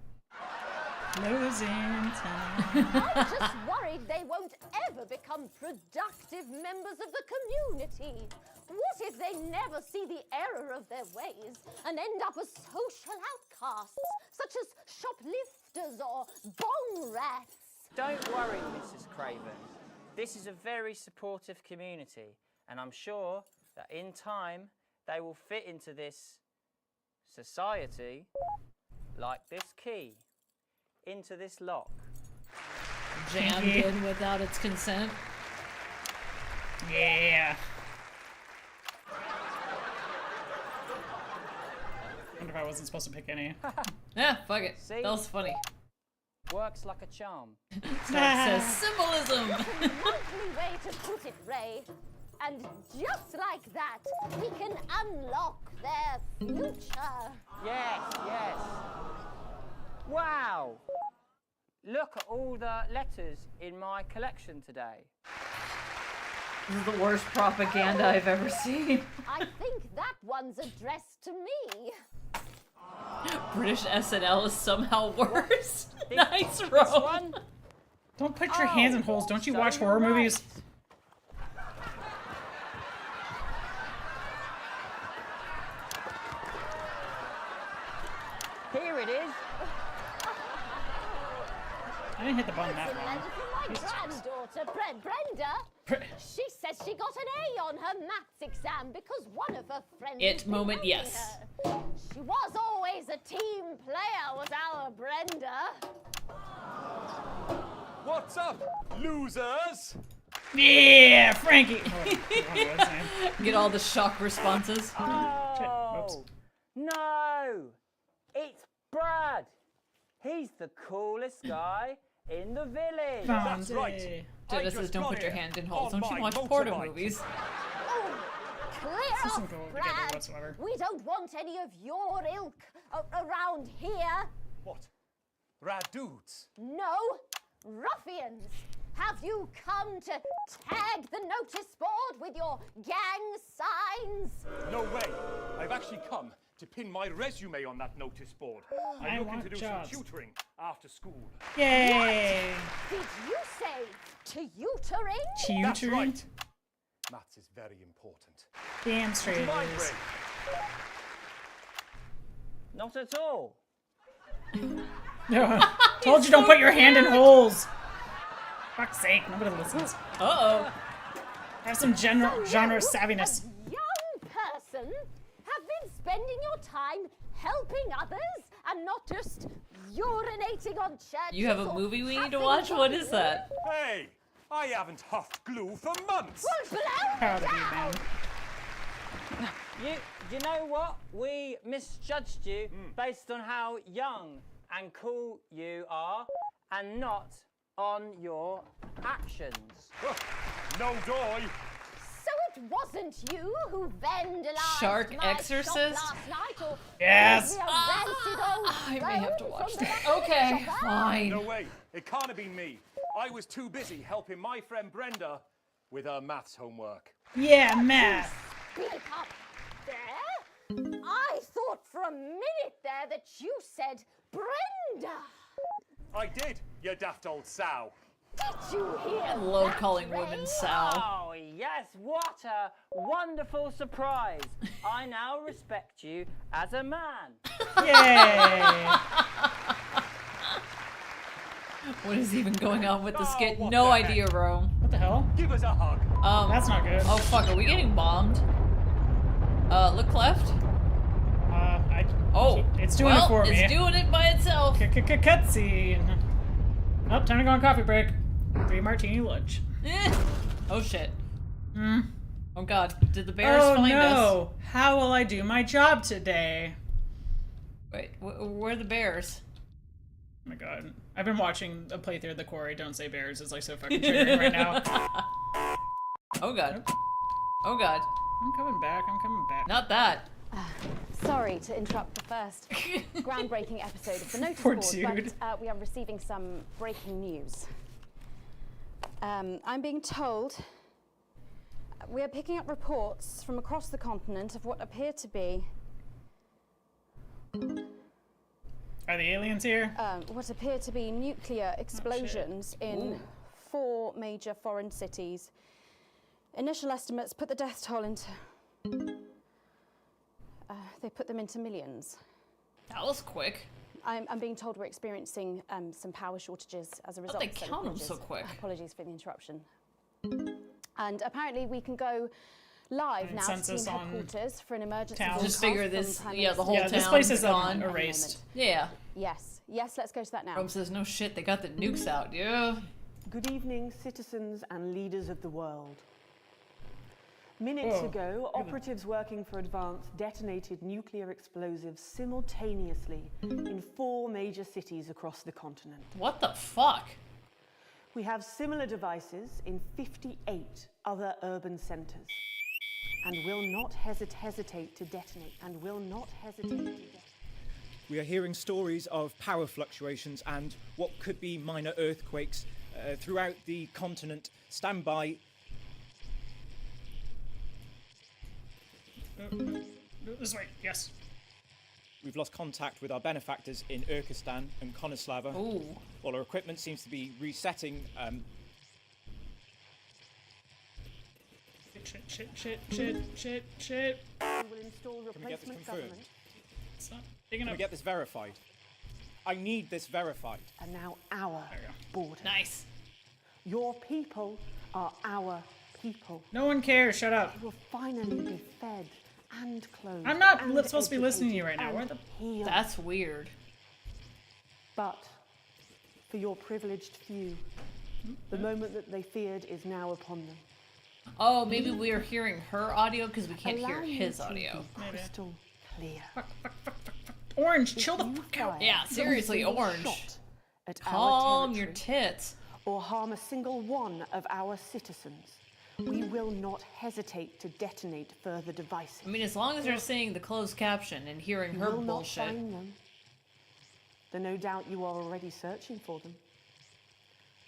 Closing time. I'm just worried they won't ever become productive members of the community. What if they never see the error of their ways and end up as social outcasts, such as shoplifters or bong rats? Don't worry, Mrs. Craven. This is a very supportive community, and I'm sure that in time they will fit into this society like this key into this lock. Jammed in without its consent. Yeah. I wonder if I wasn't supposed to pick any. Yeah, fuck it. See? That was funny. Works like a charm. Says symbolism. Lovely way to put it, Ray. And just like that, we can unlock their future. Yes, yes. Wow! Look at all the letters in my collection today. This is the worst propaganda I've ever seen. I think that one's addressed to me. British SNL is somehow worse. Nice, This Ro. one? Don't put your hands in holes. Don't you so watch you're horror right. movies? Here it is. I didn't hit the button that It's a long. letter from my granddaughter. daughter, Brenda. She says she got an A on her maths exam because one of her friends It was been moment, helping yes. her. She was always a team player, was our Brenda. What's up, losers? Yeah, Frankie. Get all the shock responses. Oh, no, it's Brad. He's the coolest guy in the village. That's right. Jenna says don't put your hand in holes. Don't you watch porno movies? Clear This off, doesn't go together Brad. whatsoever. We don't want any of your ilk around here. What? Rad dudes? No, ruffians. Have you come to tag the notice board with your gang signs? No way. I've actually come to pin my resume on that notice board. I I'm looking want to do jobs. some tutoring after school. Yay! Did you say tutoring? That's Tutoring? right. Maths is very important. Damn straight it My is. brain. Not at all. Told you don't put your hand in holes. Fuck's sake, nobody listens. Uh-oh. Have some genre savviness. Young person have been spending your time helping others and not just urinating on churches. You have a or movie we need to huffing watch? on What is that? Hey, I haven't huffed glue for months. Well, blow Proud of you, down. man. You know what? We misjudged you based on how young and cool you are and not on your actions. No doy. So it wasn't you who vandalized Shark my Exorcist? shop last night, or Yes. gave me a rancid old I may have to bone watch from the that. back of the Okay, shop? fine. No way. It can't have been me. I was too busy helping my friend Brenda with her maths homework. Yeah, math. Speak up there. I thought for a minute there that you said Brenda. I did, you daft old sow. Did you hear I love that, calling Ray? women sow. Oh, yes, what a wonderful surprise. I now respect you as a man. Yay. What is even going on with the skit? what No the heck? idea, Rome. What the hell? Give us a hug. That's not good. Oh fuck, are we getting bombed? Look left. Oh, It's doing well, it for me. It's doing it by itself. Cutscene. Oh, time to go on coffee break. 3 martini lunch. Oh shit. Oh god, did the bears Oh find us? no! How will I do my job today? Wait, where are the bears? Oh my god. I've been watching a playthrough of the Quarry. Don't say bears. It's like so fucking triggering right now. Oh god. Oh god. I'm coming back. I'm coming back. Not that. Sorry to interrupt the first groundbreaking episode of the notice Poor board, dude. but we are receiving some breaking news. I'm being told we are picking up reports from across the continent of what appear to be Are the aliens here? what appear to be nuclear explosions in 4 major foreign cities. Initial estimates put the death toll into they put them into millions. That was quick. I'm being told we're experiencing some power shortages as a result. they of said count them outages. so quick? Apologies for the interruption. And apparently we can go live And now to census team on headquarters for an emergency town. broadcast Just figure from this, Prime yeah, the whole Minister. town this place is gone. erased. Yeah. Yes, let's go to that now. Rome says, no shit, they got the nukes out, yeah. Good evening, citizens and leaders of the world. Minutes Whoa. ago, operatives working for Advance detonated nuclear explosives simultaneously in 4 major cities across the continent. What the fuck? We have similar devices in 58 other urban centres and will not hesitate to detonate and will not hesitate to detonate. We are hearing stories of power fluctuations and what could be minor earthquakes throughout the continent. Stand by. This way, yes. We've lost contact with our benefactors in Urkistan and Konoslava. Ooh. While our equipment seems to be resetting. Shit. We will install Can we get this replacement confirmed? government. It's not big Can enough. we get this verified? I need this verified. And now our border. Nice. Your people are our people. No one cares. Shut up. They will finally be fed and clothed. I'm not and supposed to be listening to you right now. educated Where the? and healed. That's weird. But for your privileged few, the moment that they feared is now upon them. Oh, maybe we are hearing her audio because we can't Allow hear me his to audio. be crystal clear. Orange, chill the fuck out. Yeah, seriously, Single Orange. shot at Calm our your territory, tits. or harm a single one of our citizens, we will not hesitate to detonate further devices. I mean, as long as they're seeing the closed caption and hearing You her will not bullshit. find them. Then no doubt you are already searching for them.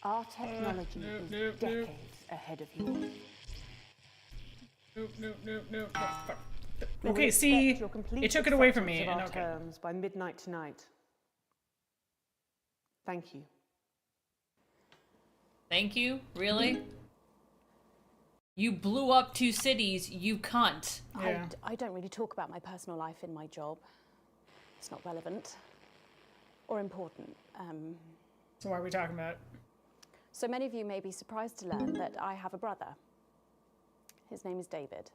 Our technology is decades ahead of yours. Nope. Fuck. We will Okay, see, expect your complete it took it away from acceptance me. of And our okay. terms by midnight tonight. Thank you. Thank you? Really? You blew up 2 cities, you cunt. I don't really talk about my personal life in my job. It's not relevant or important. So why are we talking about it? So many of you may be surprised to learn that I have a brother. His name is David.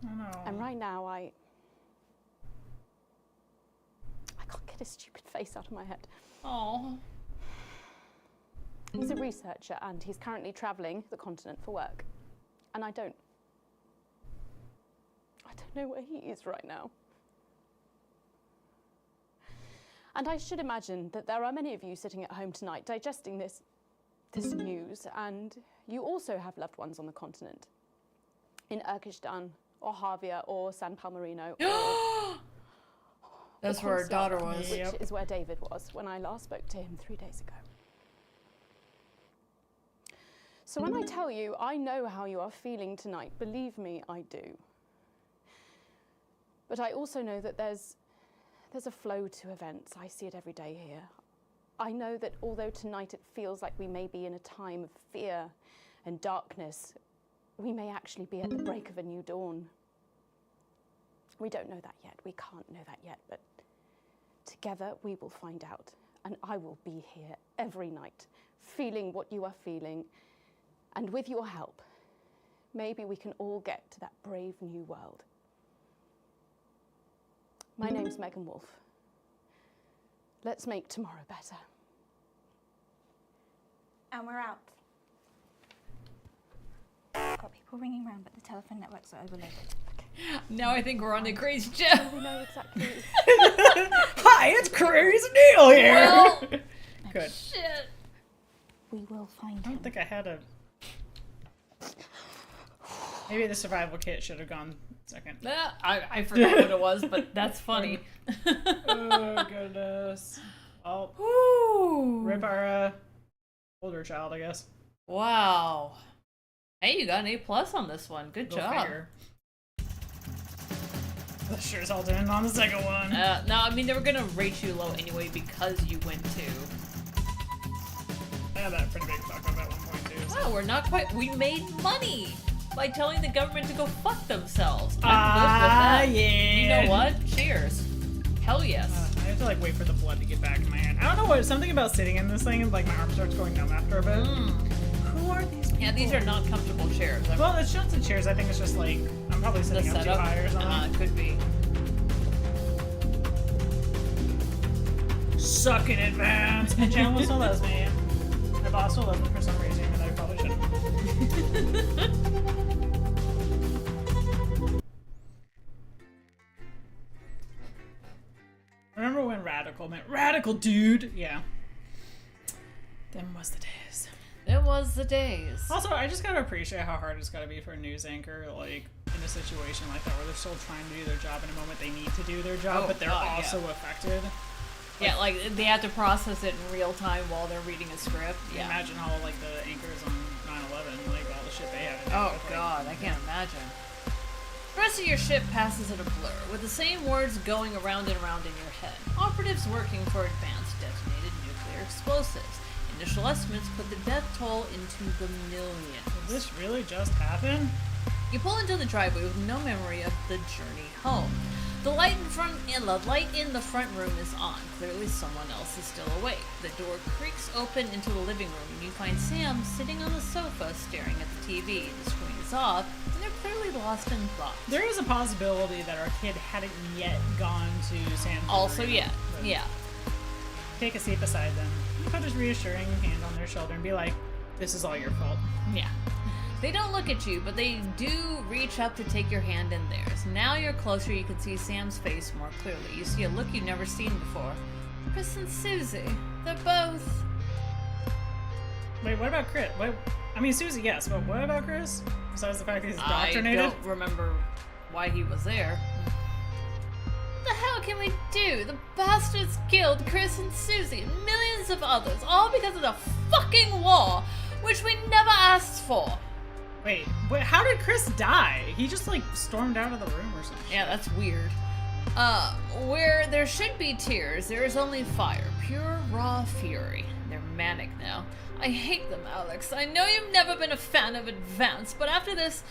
Oh no. And right now, I can't get his stupid face out of my head. Oh. He's a researcher and he's currently traveling the continent for work. And I don't know where he is right now. And I should imagine that there are many of you sitting at home tonight digesting this news, and you also have loved ones on the continent. In Urkistan, or Havia, or San Palmerino. That's where our daughter was. Which is where David was when I last spoke to him 3 days ago. So when I tell you I know how you are feeling tonight, believe me, I do. But I also know that there's a flow to events. I see it every day here. I know that although tonight it feels like we may be in a time of fear and darkness, we may actually be at the break of a new dawn. We don't know that yet. We can't know that yet, but together we will find out. And I will be here every night, feeling what you are feeling. And with your help, maybe we can all get to that brave new world. My name's Megan Wolf. Let's make tomorrow better. And we're out. Got people ringing around, but the telephone networks are overloaded. Now I think we're on a crazy jet. We know exactly. Hi, it's Crazy Neil here. Well, Good. Shit. We will find I don't think I had a. Maybe the survival kit should have gone second. I forgot what it was, but that's funny. Oh goodness. Oh. Woo. Rip our older child, I guess. Wow. Hey, you got an A+ on this one. Good Go job. figure. That sure as hell didn't on the second one. No, I mean, they were gonna rate you low anyway because you went to. I had that pretty big fuck up at one point too. So. Wow, we're not quite. We made money by telling the government to go fuck themselves. I'm good with that. Yeah. You know what? Cheers. Hell yes. I have to like wait for the blood to get back in my hand. I don't know what. Something about sitting in this thing and like my arm starts going numb after a bit. Who are these people? Yeah, these are not comfortable chairs. Well, it's just the chairs. I think it's just like I'm probably The sitting up too setup? high or something. Could be. Suck in advance. And Chandler still loves me. My boss still loves me for some reason, and I probably shouldn't. Remember when radical meant radical, dude? Yeah. Them was the days. It was the days. Also, I just gotta appreciate how hard it's gotta be for a news anchor, like, in a situation like that where they're still trying to do their job in a moment they need to do their job, but they're also affected. Yeah, like they have to process it in real time while they're reading a script. Yeah. Imagine how, like, the anchors on 9/11, like, all the shit they had to do. Oh god, I can't imagine. The rest of your ship passes in a blur, with the same words going around and around in your head. Operatives working for advanced detonated nuclear explosives. Initial estimates put the death toll into the millions. Did this really just happen? You pull into the driveway with no memory of the journey home. The light in the front room is on. Clearly someone else is still awake. The door creaks open into the living room and you find Sam sitting on the sofa staring at the TV. The screen is off and they're clearly lost in thought. There is a possibility that our kid hadn't yet gone to Sam's Also, room, yeah. but Yeah. Take a seat beside them. Put a reassuring hand on their shoulder and be like, this is all your fault. Yeah. They don't look at you, but they do reach up to take your hand in theirs. Now you're closer, you can see Sam's face more clearly. You see a look you've never seen before. Chris and Susie, they're both... Wait, what about Chris? Wait, I mean, Susie, yes, but what about Chris? Besides the fact that he's indoctrinated? I don't remember why he was there. What the hell can we do? The bastards killed Chris and Susie and millions of others, all because of the fucking war, which we never asked for. Wait, how did Chris die? He just, like, stormed out of the room or something. Yeah, that's weird. Where there should be tears, there is only fire. Pure, raw fury. They're manic now. I hate them, Alex. I know you've never been a fan of Advance, but after this,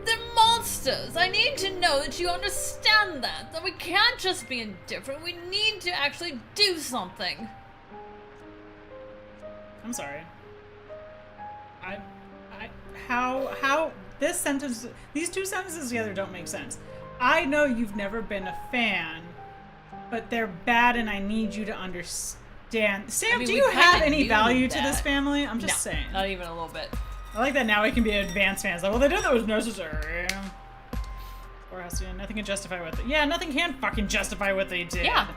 they're monsters. I need to know that you understand that we can't just be indifferent. We need to actually do something. I'm sorry. How this sentence, these two sentences together don't make sense. I know you've never been a fan, but they're bad and I need you to understand. Sam, I mean, do we you have kinda any knew value to that. this family? I'm just saying. Not even a little bit. I like that now we can be advanced fans. Like, well, they did that was necessary. Or has to, nothing can justify what they... Yeah, nothing can fucking justify what they did. Yeah.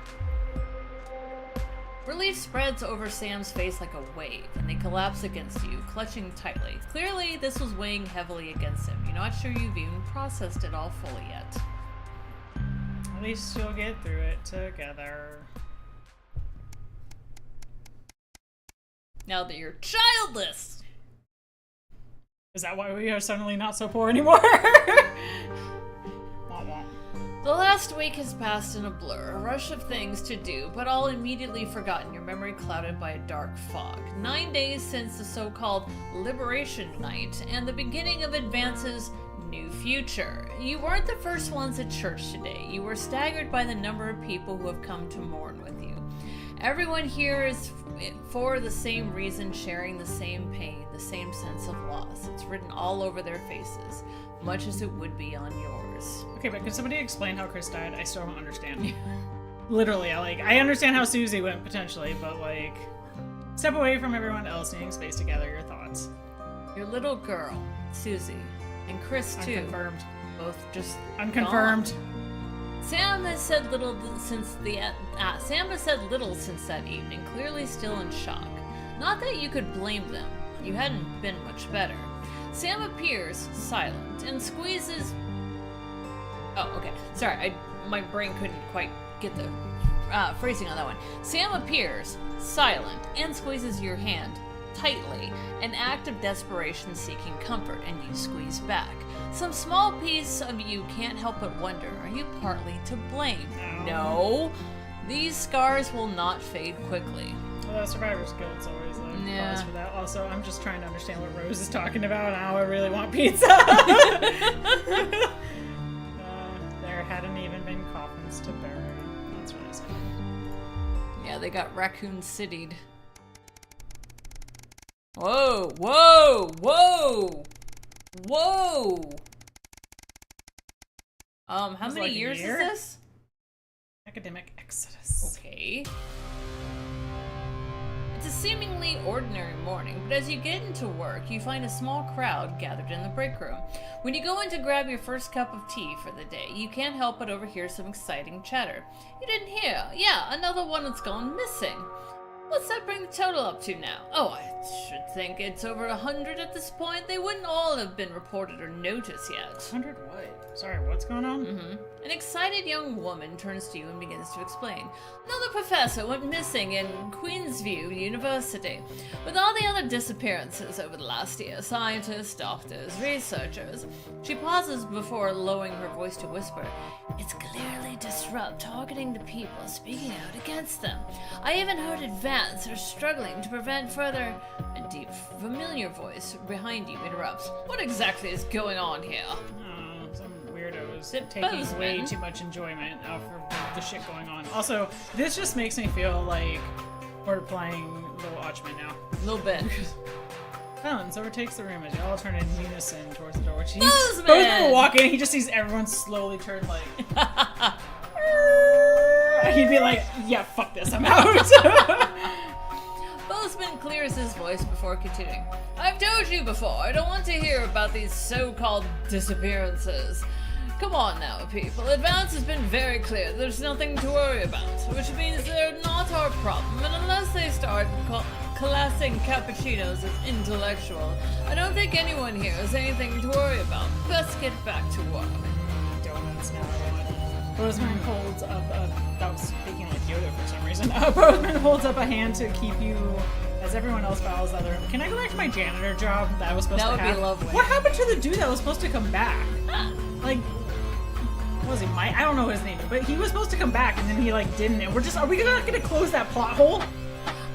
Relief spreads over Sam's face like a wave, and they collapse against you, clutching tightly. Clearly, this was weighing heavily against him. You're not sure you've even processed it all fully yet. At least you'll get through it together. Now that you're childless! Is that why we are suddenly not so poor anymore? Wah wah. The last week has passed in a blur, a rush of things to do, but all immediately forgotten, your memory clouded by a dark fog. 9 days since the so-called Liberation Night and the beginning of Advance's new future. You weren't the first ones at church today. You were staggered by the number of people who have come to mourn with you. Everyone here is for the same reason, sharing the same pain, the same sense of loss. It's written all over their faces, much as it would be on yours. Okay, but can somebody explain how Chris died? I still don't understand. Literally, I understand how Susie went potentially, but like, step away from everyone else, needing space together. Your thoughts? Your little girl, Susie, and Chris too. Unconfirmed. Both just Unconfirmed. gone. Sam has said little since that evening, clearly still in shock. Not that you could blame them. You hadn't been much better. Sam appears silent and squeezes. Oh, okay. Sorry, my brain couldn't quite get the phrasing on that one. Sam appears silent and squeezes your hand tightly, an act of desperation seeking comfort, and you squeeze back. Some small piece of you can't help but wonder, are you partly to blame? No. These scars will not fade quickly. Well, Survivor's Guild's always cause for that. Also, I'm just trying to understand what Rose is talking about and how I really want pizza. There hadn't even been coffins to bury. That's what I said. Yeah, they got Raccoon City'd. Whoa, whoa, whoa, whoa. How many like years is year? this? Academic Exodus. Okay. It's a seemingly ordinary morning, but as you get into work, you find a small crowd gathered in the break room. When you go in to grab your first cup of tea for the day, you can't help but overhear some exciting chatter. You didn't hear? Yeah, another one that's gone missing. What's that bring the total up to now? Oh, I should think it's over 100 at this point. They wouldn't all have been reported or noticed yet. 100 what? Sorry, what's going on? An excited young woman turns to you and begins to explain. Another professor went missing in Queensview University. With all the other disappearances over the last year, scientists, doctors, researchers. She pauses before lowering her voice to whisper, it's clearly disrupt, targeting the people, speaking out against them. I even heard Advance are struggling to prevent further... A deep, familiar voice behind you interrupts. What exactly is going on here? Some weirdo was taking way too much enjoyment out for the shit going on. Also, this just makes me feel like we're playing The Watchmen now. A little bit. Silence overtakes the room as you all turn in unison towards the door. Bozeman! Bozeman will walk in, he just sees everyone slowly turn like... He'd be like, yeah, fuck this, I'm out. Bozeman clears his voice before continuing. I've told you before, I don't want to hear about these so-called disappearances. Come on now, people. Advance has been very clear. There's nothing to worry about, which means they're not our problem, and unless they start classing cappuccinos as intellectual, I don't think anyone here has anything to worry about. Let's get back to work. Donuts now. Bozeman holds up a... That was speaking like Yoda for some reason. Bozeman holds up a hand to keep you... As everyone else follows the other room. Can I go back to my janitor job that I was supposed to have? That would be lovely. What happened to the dude that was supposed to come back? Like... What was he? Mike? I don't know his name, but he was supposed to come back and then he like didn't. And we're just... Are we not going to close that plot hole?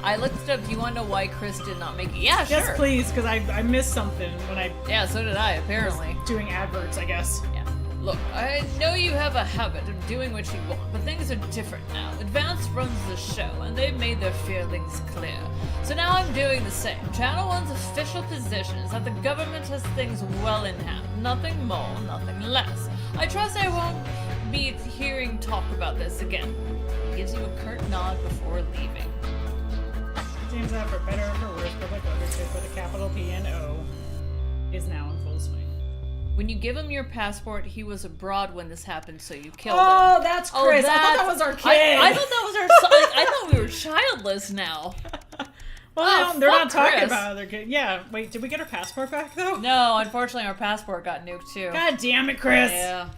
I looked it up. Do you want to know why Chris did not make it? Yeah, sure. Yes, please, because I missed something when I... Yeah, so did I, apparently. Doing adverts, I guess. Yeah. Look, I know you have a habit of doing what you want, but things are different now. Advance runs the show, and they've made their feelings clear. So now I'm doing the same. Channel 1's official position is that the government has things well in hand. Nothing more, nothing less. I trust I won't be hearing talk about this again. He gives you a curt nod before leaving. Seems that for better or for worse, public ownership with a capital P and O is now in full swing. When you give him your passport, he was abroad when this happened, so you killed him. Oh, that's Chris. I thought that was our kid. I thought that was our son. I thought we were childless now. Well, they're not talking about other kids. Yeah, wait, did we get our passport back, though? No, unfortunately, our passport got nuked, too. God damn it, Chris. Yeah.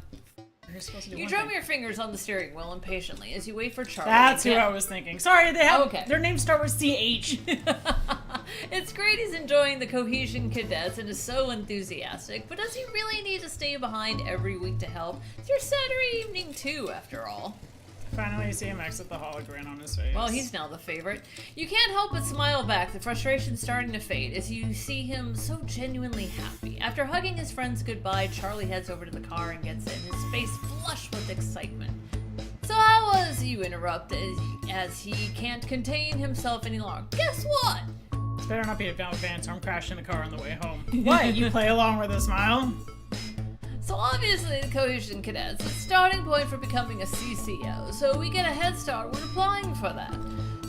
You're supposed to do You one drum thing. your fingers on the steering wheel impatiently as you wait for Charlie. That's to who get... I was thinking. Sorry, they have Okay. their names start with CH. It's great he's enjoying the Cohesion Cadets and is so enthusiastic, but does he really need to stay behind every week to help? It's your Saturday evening, too, after all. Finally, you see him exit the hall, a grin on his face. Well, he's now the favorite. You can't help but smile back, the frustration starting to fade as you see him so genuinely happy. After hugging his friends goodbye, Charlie heads over to the car and gets in, his face flushed with excitement. So how was, you interrupt, as he can't contain himself any longer. Guess what? It's better not be a van, so I'm crashing the car on the way home. What? You play along with a smile? So obviously the Cohesion Cadets is the starting point for becoming a CCO, so we get a head start when applying for that.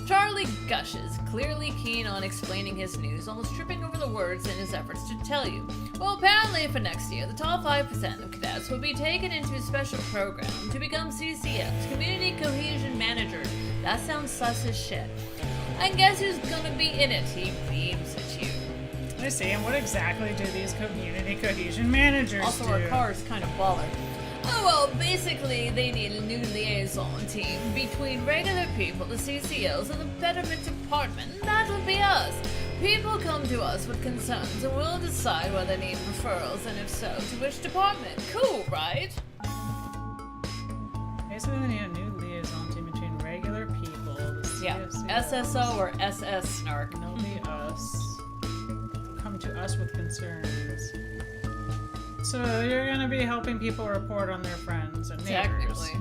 Charlie gushes, clearly keen on explaining his news, almost tripping over the words in his efforts to tell you. Well, apparently for next year, the top 5% of cadets will be taken into a special program to become CCOs, Community Cohesion Managers. That sounds sus as shit. And guess who's gonna be in it? He beams at you. I see, and what exactly do these community cohesion managers also, do? our car is kind of baller. Oh, well, basically, they need a new liaison team between regular people, the CCOs, and the Betterment Department, and that'll be us. People come to us with concerns, and we'll decide whether they need referrals, and if so, to which department. Cool, right? Basically, they need a new liaison team between regular people, the CCOs. Yeah, SSO or SS snark. And it'll be us. Come to us with concerns. So you're gonna be helping people report on their friends and neighbors. Technically.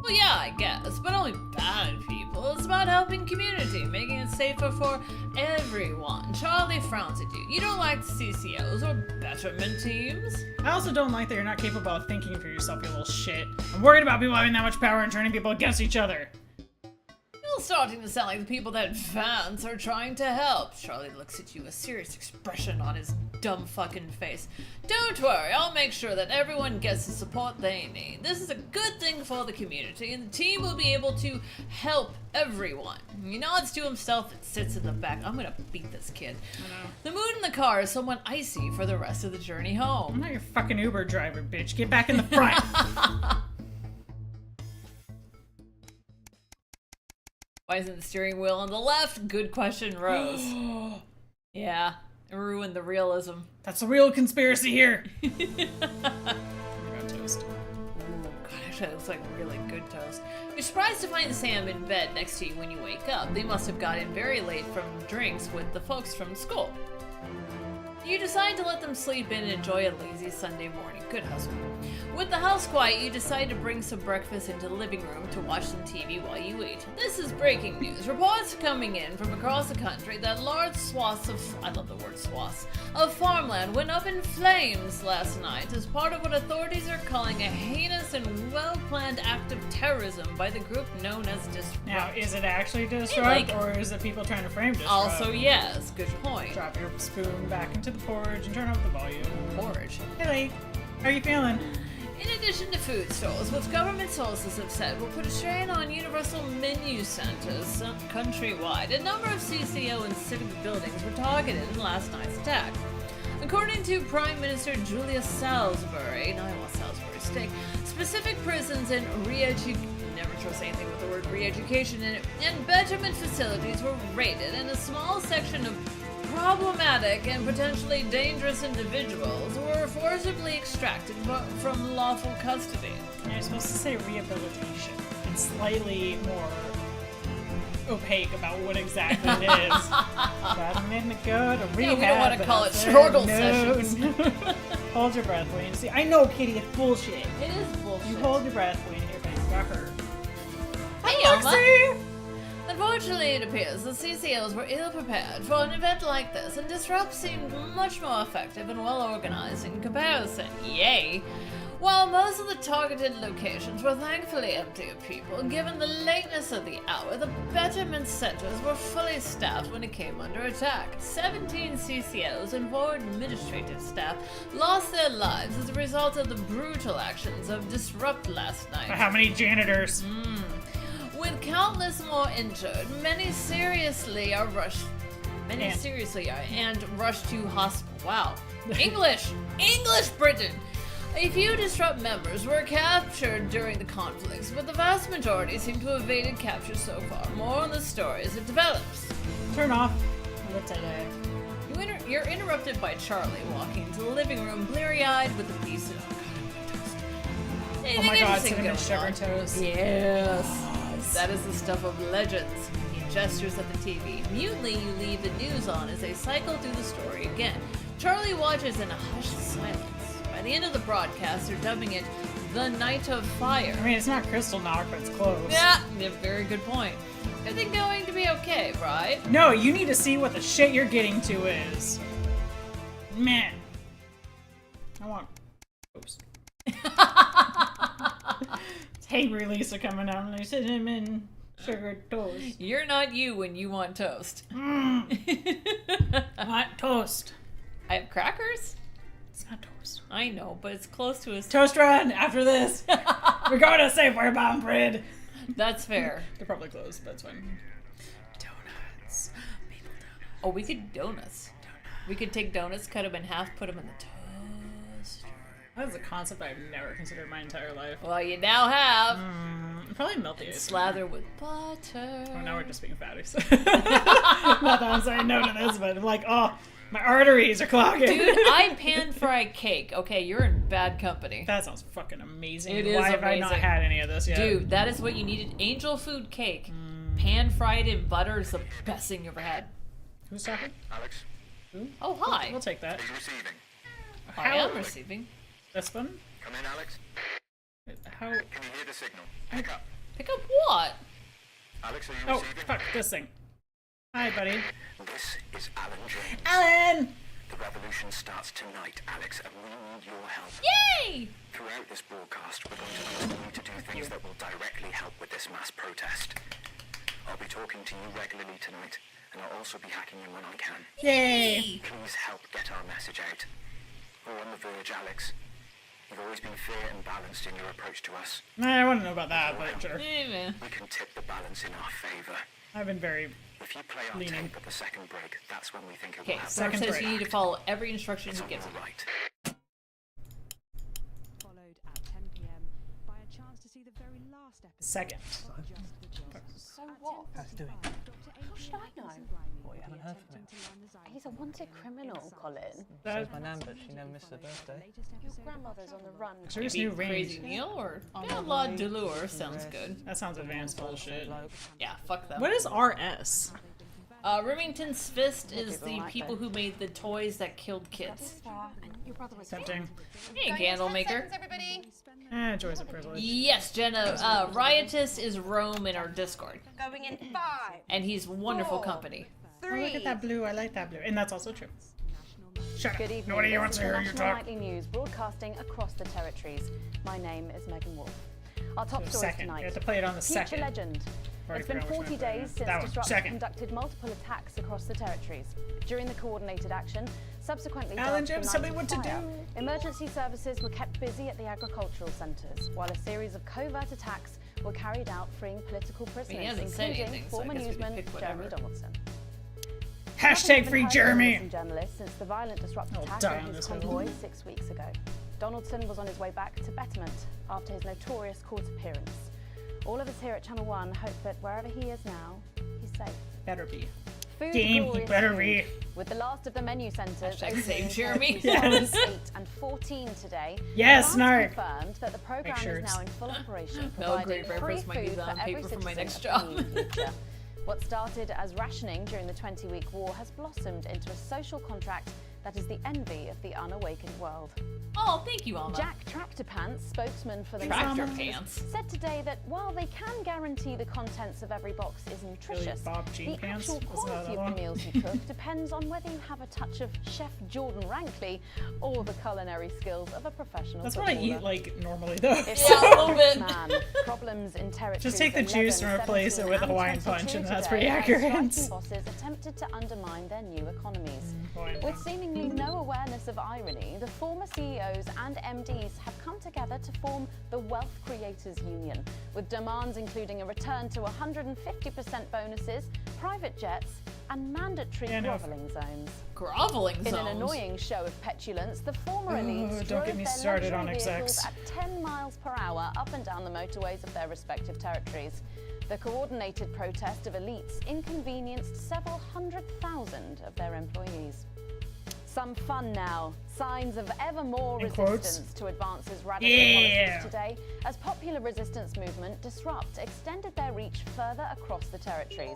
Well, yeah, I guess, but only bad people. It's about helping community, making it safer for everyone. Charlie frowns at you. You don't like CCOs or betterment teams? I also don't like that you're not capable of thinking for yourself, you little shit. I'm worried about people having that much power and turning people against each other. You're starting to sound like the people that Vance are trying to help. Charlie looks at you, a serious expression on his dumb fucking face. Don't worry, I'll make sure that everyone gets the support they need. This is a good thing for the community, and the team will be able to help everyone. He nods to himself and sits in the back. I'm gonna beat this kid. The mood in the car is somewhat icy for the rest of the journey home. I'm not your fucking Uber driver, bitch. Get back in the front. Why isn't the steering wheel on the left? Good question, Rose. Yeah, it ruined the realism. That's the real conspiracy here. Ooh, God, actually, that looks like really good toast. You're surprised to find Sam in bed next to you when you wake up. They must have got in very late from drinks with the folks from school. You decide to let them sleep in and enjoy a lazy Sunday morning. Good hustle. With the house quiet, you decide to bring some breakfast into the living room to watch some TV while you eat. This is breaking news. Reports coming in from across the country that large swaths of, I love the word swaths, of farmland went up in flames last night as part of what authorities are calling a heinous and well-planned act of terrorism by the group known as Disrupt. Now, is it actually Disrupt, or is it people trying to frame Disrupt? Also, yes. Good point. Drop your spoon back into the porridge and turn up the volume. Porridge. Hey, Lee. How are you feeling? In addition to food stores, which government sources have said will put a strain on universal menu centers countrywide, a number of CCO and civic buildings were targeted in last night's attack. According to Prime Minister Julia Salisbury, now I want Salisbury steak, specific prisons and never trust anything with the word re-education in it, and betterment facilities were raided, and a small section of problematic and potentially dangerous individuals were forcibly extracted from lawful custody. You're supposed to say rehabilitation and slightly more opaque about what exactly it is. Gotta make me go to rehab. Yeah, we don't want to call it struggle sessions. Hold your breath when you see. I know, Kitty, it's bullshit. It is bullshit. You hold your breath when your face got hurt. Hey, Alma. Unfortunately, it appears the CCOs were ill-prepared for an event like this, and Disrupt seemed much more effective and well-organized in comparison. Yay! While most of the targeted locations were thankfully empty of people, given the lateness of the hour, the betterment centers were fully staffed when it came under attack. 17 CCOs and 4 administrative staff lost their lives as a result of the brutal actions of Disrupt last night. How many janitors? With countless more injured, many seriously are rushed to hospital. Wow. English, Britain! A few Disrupt members were captured during the conflicts, but the vast majority seem to have evaded capture so far. More on the story as it develops. Turn off. What's today? You're interrupted by Charlie walking into the living room, bleary-eyed with a piece of oh my god, cinnamon sugar toast. Yes. That is the stuff of legends. He gestures at the TV. Mutely, you leave the news on as they cycle through the story again. Charlie watches in a hushed silence. By the end of the broadcast, they're dubbing it The Night of Fire. I mean, it's not Crystal Knock, but it's close. Yeah, very good point. Everything going to be okay, right? No, you need to see what the shit you're getting to is. Man. I want toast. Angry Lisa coming out and they cinnamon sugar toast. You're not you when you want toast. I want toast. I have crackers? It's not toast. I know, but it's close to a toast run after this. We're going to Safeway Bomb Bread. That's fair. They're probably closed, but that's fine. Donuts. Maple donuts. Oh, we could donuts. We could take donuts, cut them in half, put them in the toaster. That is a concept I've never considered my entire life. Well, you now have. Probably melt the slather with butter. Oh, now we're just being fatties. Not that I'm saying no to this, but I'm like, oh, my arteries are clogging. Dude, I pan-fried cake. Okay, you're in bad company. That sounds fucking amazing. It is Why amazing. have I not had any of this yet? Dude, that is what you needed. Angel food cake. Pan-fried in butter is the best thing you ever had. Who's talking? Alex. Oh, hi. We'll take that. He's receiving. I am receiving. This one? Come in, Alex. How? Can you hear the signal? Pick up. Pick up what? Alex, are you Oh, receiving? fuck this thing. Hi, buddy. This is Alan James. Alan! The revolution starts tonight, Alex, and we need your help. Yay! Throughout this broadcast, we're going to continue to do things that will directly help with this mass protest. I'll be talking to you regularly tonight, and I'll also be hacking in when I can. Yay! Please help get our message out. We're on the verge, Alex. You've always been fair and balanced in your approach to us. I want to know about that, but sure. We can tip the balance in our favor. I've been very If you play our leaning. tape at the second break, that's when we think it will Okay, happen. Sarah says you need to follow every instruction It's he gives all you. right. Followed at 10 p.m. by a chance to see the very last episode. Second. So what? How's he doing? How should I know? What, you haven't heard from him? He's a wanted criminal, Colin. So's my nan, but she never missed her birthday. Your grandmother's on the run. Serious Maybe new range. Crazy Neil or La Delure sounds good. That sounds advanced bullshit. Yeah, fuck them. What is RS? Remington's Fist is the people who made the toys that killed kids. Tempting. Hey, Candlemaker. Joy's a privilege. Yes, Jenna. Riotous is Rome in our Discord. Going in 5. And he's wonderful company. Oh, look at that blue. I like that blue. And that's also true. Shut Good up. evening. Nobody This wants is to the hear you National talk. Nightly News, broadcasting across the territories. My name is Megan Wolf. Our top So stories second. tonight. You have to play it on the Future second. legend. Already It's been forgot which 40 one I put days in. since That one. Disrupt Second. conducted multiple attacks across the territories. During the coordinated action, subsequently Alan dubbed Jim, the tell me Night what of to Fire, do. emergency services were kept busy at the agricultural centres, while a series of covert attacks were carried out freeing political prisoners, hasn't said including anything, so I former guess we can newsman pick whatever. Jeremy Donaldson. Hashtag free Jeremy. From journalists since the violent disrupt I'll attack die on on his this convoy hill. 6 weeks ago. Donaldson was on his way back to betterment after his notorious court appearance. All of us here at Channel 1 hope that wherever he is now, he's safe. Better be. Food Game, he glorious better food, be. With the last of the menu centres Hashtag opening save in Jeremy. territories Yes. 8 and 14 today, Yes, Mars Narc. confirmed that the programme sure is it's- now in full operation, No, providing great free reference might be food the for on every paper for my citizen next of the job. near future. What started as rationing during the 20-week war has blossomed into a social contract that is the envy of the unawakened world. Oh, thank you, Alma. Jack Tractor Pants, spokesman for the Tractor National Pants. said today that while they can guarantee the contents of every box is nutritious, Bob Jean the Pants? actual Wasn't that quality that of one? the meals you cook depends on whether you have a touch of Chef Jordan Rankley or the culinary skills of a professional That's what I footballer. eat like normally though. It's Yeah, a little bit. Man, problems in territories Just take the 11, juice and replace it 17, with a and Hawaiian 22 punch, and that's today pretty as accurate. striking bosses attempted to undermine their new economies. Hawaiian With punch. seemingly no awareness of irony, the former CEOs and MDs have come together to form the Wealth Creators Union, with demands including a return to 150% bonuses, private jets, and mandatory grovelling zones. Groveling In zones. an annoying show of petulance, the former Ooh, elites don't drove get me their started on luxury vehicles XX. at 10 miles per hour up and down the motorways of their respective territories. The coordinated protest of elites inconvenienced several 100,000 of their employees. Some fun now. Signs of ever more In quotes. resistance to advances radical Yeah. policies today, as popular resistance movement Disrupt extended their reach further across the territories.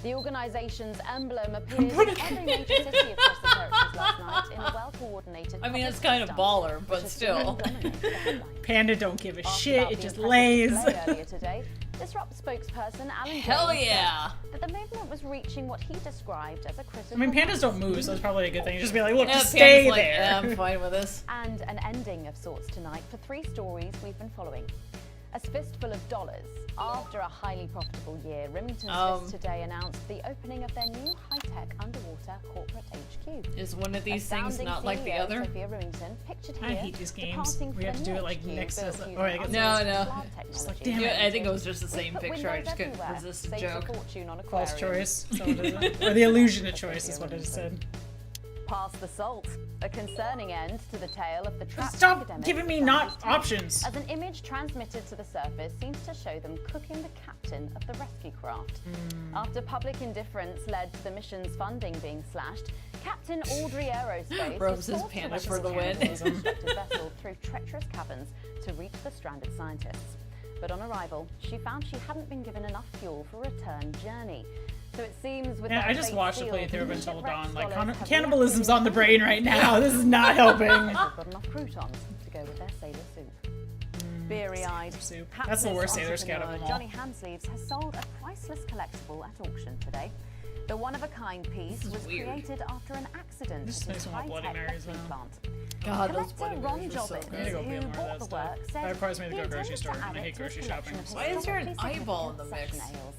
The organisation's emblem appeared in every major city across the territories last night in a well-coordinated. I mean, it's public kind of stunt, baller, which but has still. dominated the headlines. Panda don't give a Asked shit. about It the just impressive lays. display earlier today, Disrupt spokesperson Alan Hell James yeah. said that the movement was reaching what he described as a critical I mean, pandas mass. don't move, so it's probably a good thing. Just be like, look, Yeah, just Panda's stay like, there. yeah, I'm fine with this. And an ending of sorts tonight for 3 stories we've been following. A fistful of dollars. After a highly profitable year, Remington's Fist today announced the opening of their new high-tech underwater corporate HQ. Is one of these things Astounding not like the CEO other? Sophia Remington, pictured I here, hate these games. departing We for have to a do it new like HQ next to built us. using Oh, I guess No, unmanned no. cloud Just like, technology. damn it. Yeah, I think it was just the We same put picture. I windows just couldn't everywhere, resist the saved a joke. fortune on False aquariums. choice. So it is. Or the illusion of choice is what it said. Pass the salt. A concerning end to the tale of the trapped Stop academics giving me of not Sandy's town, options. As an image transmitted to the surface seems to show them cooking the captain of the rescue craft. After public indifference led to the mission's funding being slashed, Captain Audrey Aerospace Rose was is forced to panda rescue for the win. Canada's constructed vessel through treacherous caverns to reach the stranded scientists. But on arrival, she found she hadn't been given enough fuel for a return journey. So it seems with Yeah, their I just fate watched the sealed, playthrough of Until shipwrecked Dawn. Like, scholars have cannibalism's reactivated on the brain right now. This is not helping. They've got enough croutons to go with their sailor soup. Beery-eyed, soup. That's the worst Sailor Scout of them all. Johnny Handsleeves has sold a priceless collectible at auction today. The one-of-a-kind piece was weird. created after an accident This at makes his me want Bloody high-tech Marys betting now. plant. God, those Collector Bloody Ron Marys were so Jobbins, good. I gotta go who get more of bought that the stuff. work, said That requires me to he go grocery intends store, to and I add hate it to grocery his shopping. collection of Why is there an historically eyeball in the significant mix? session ales.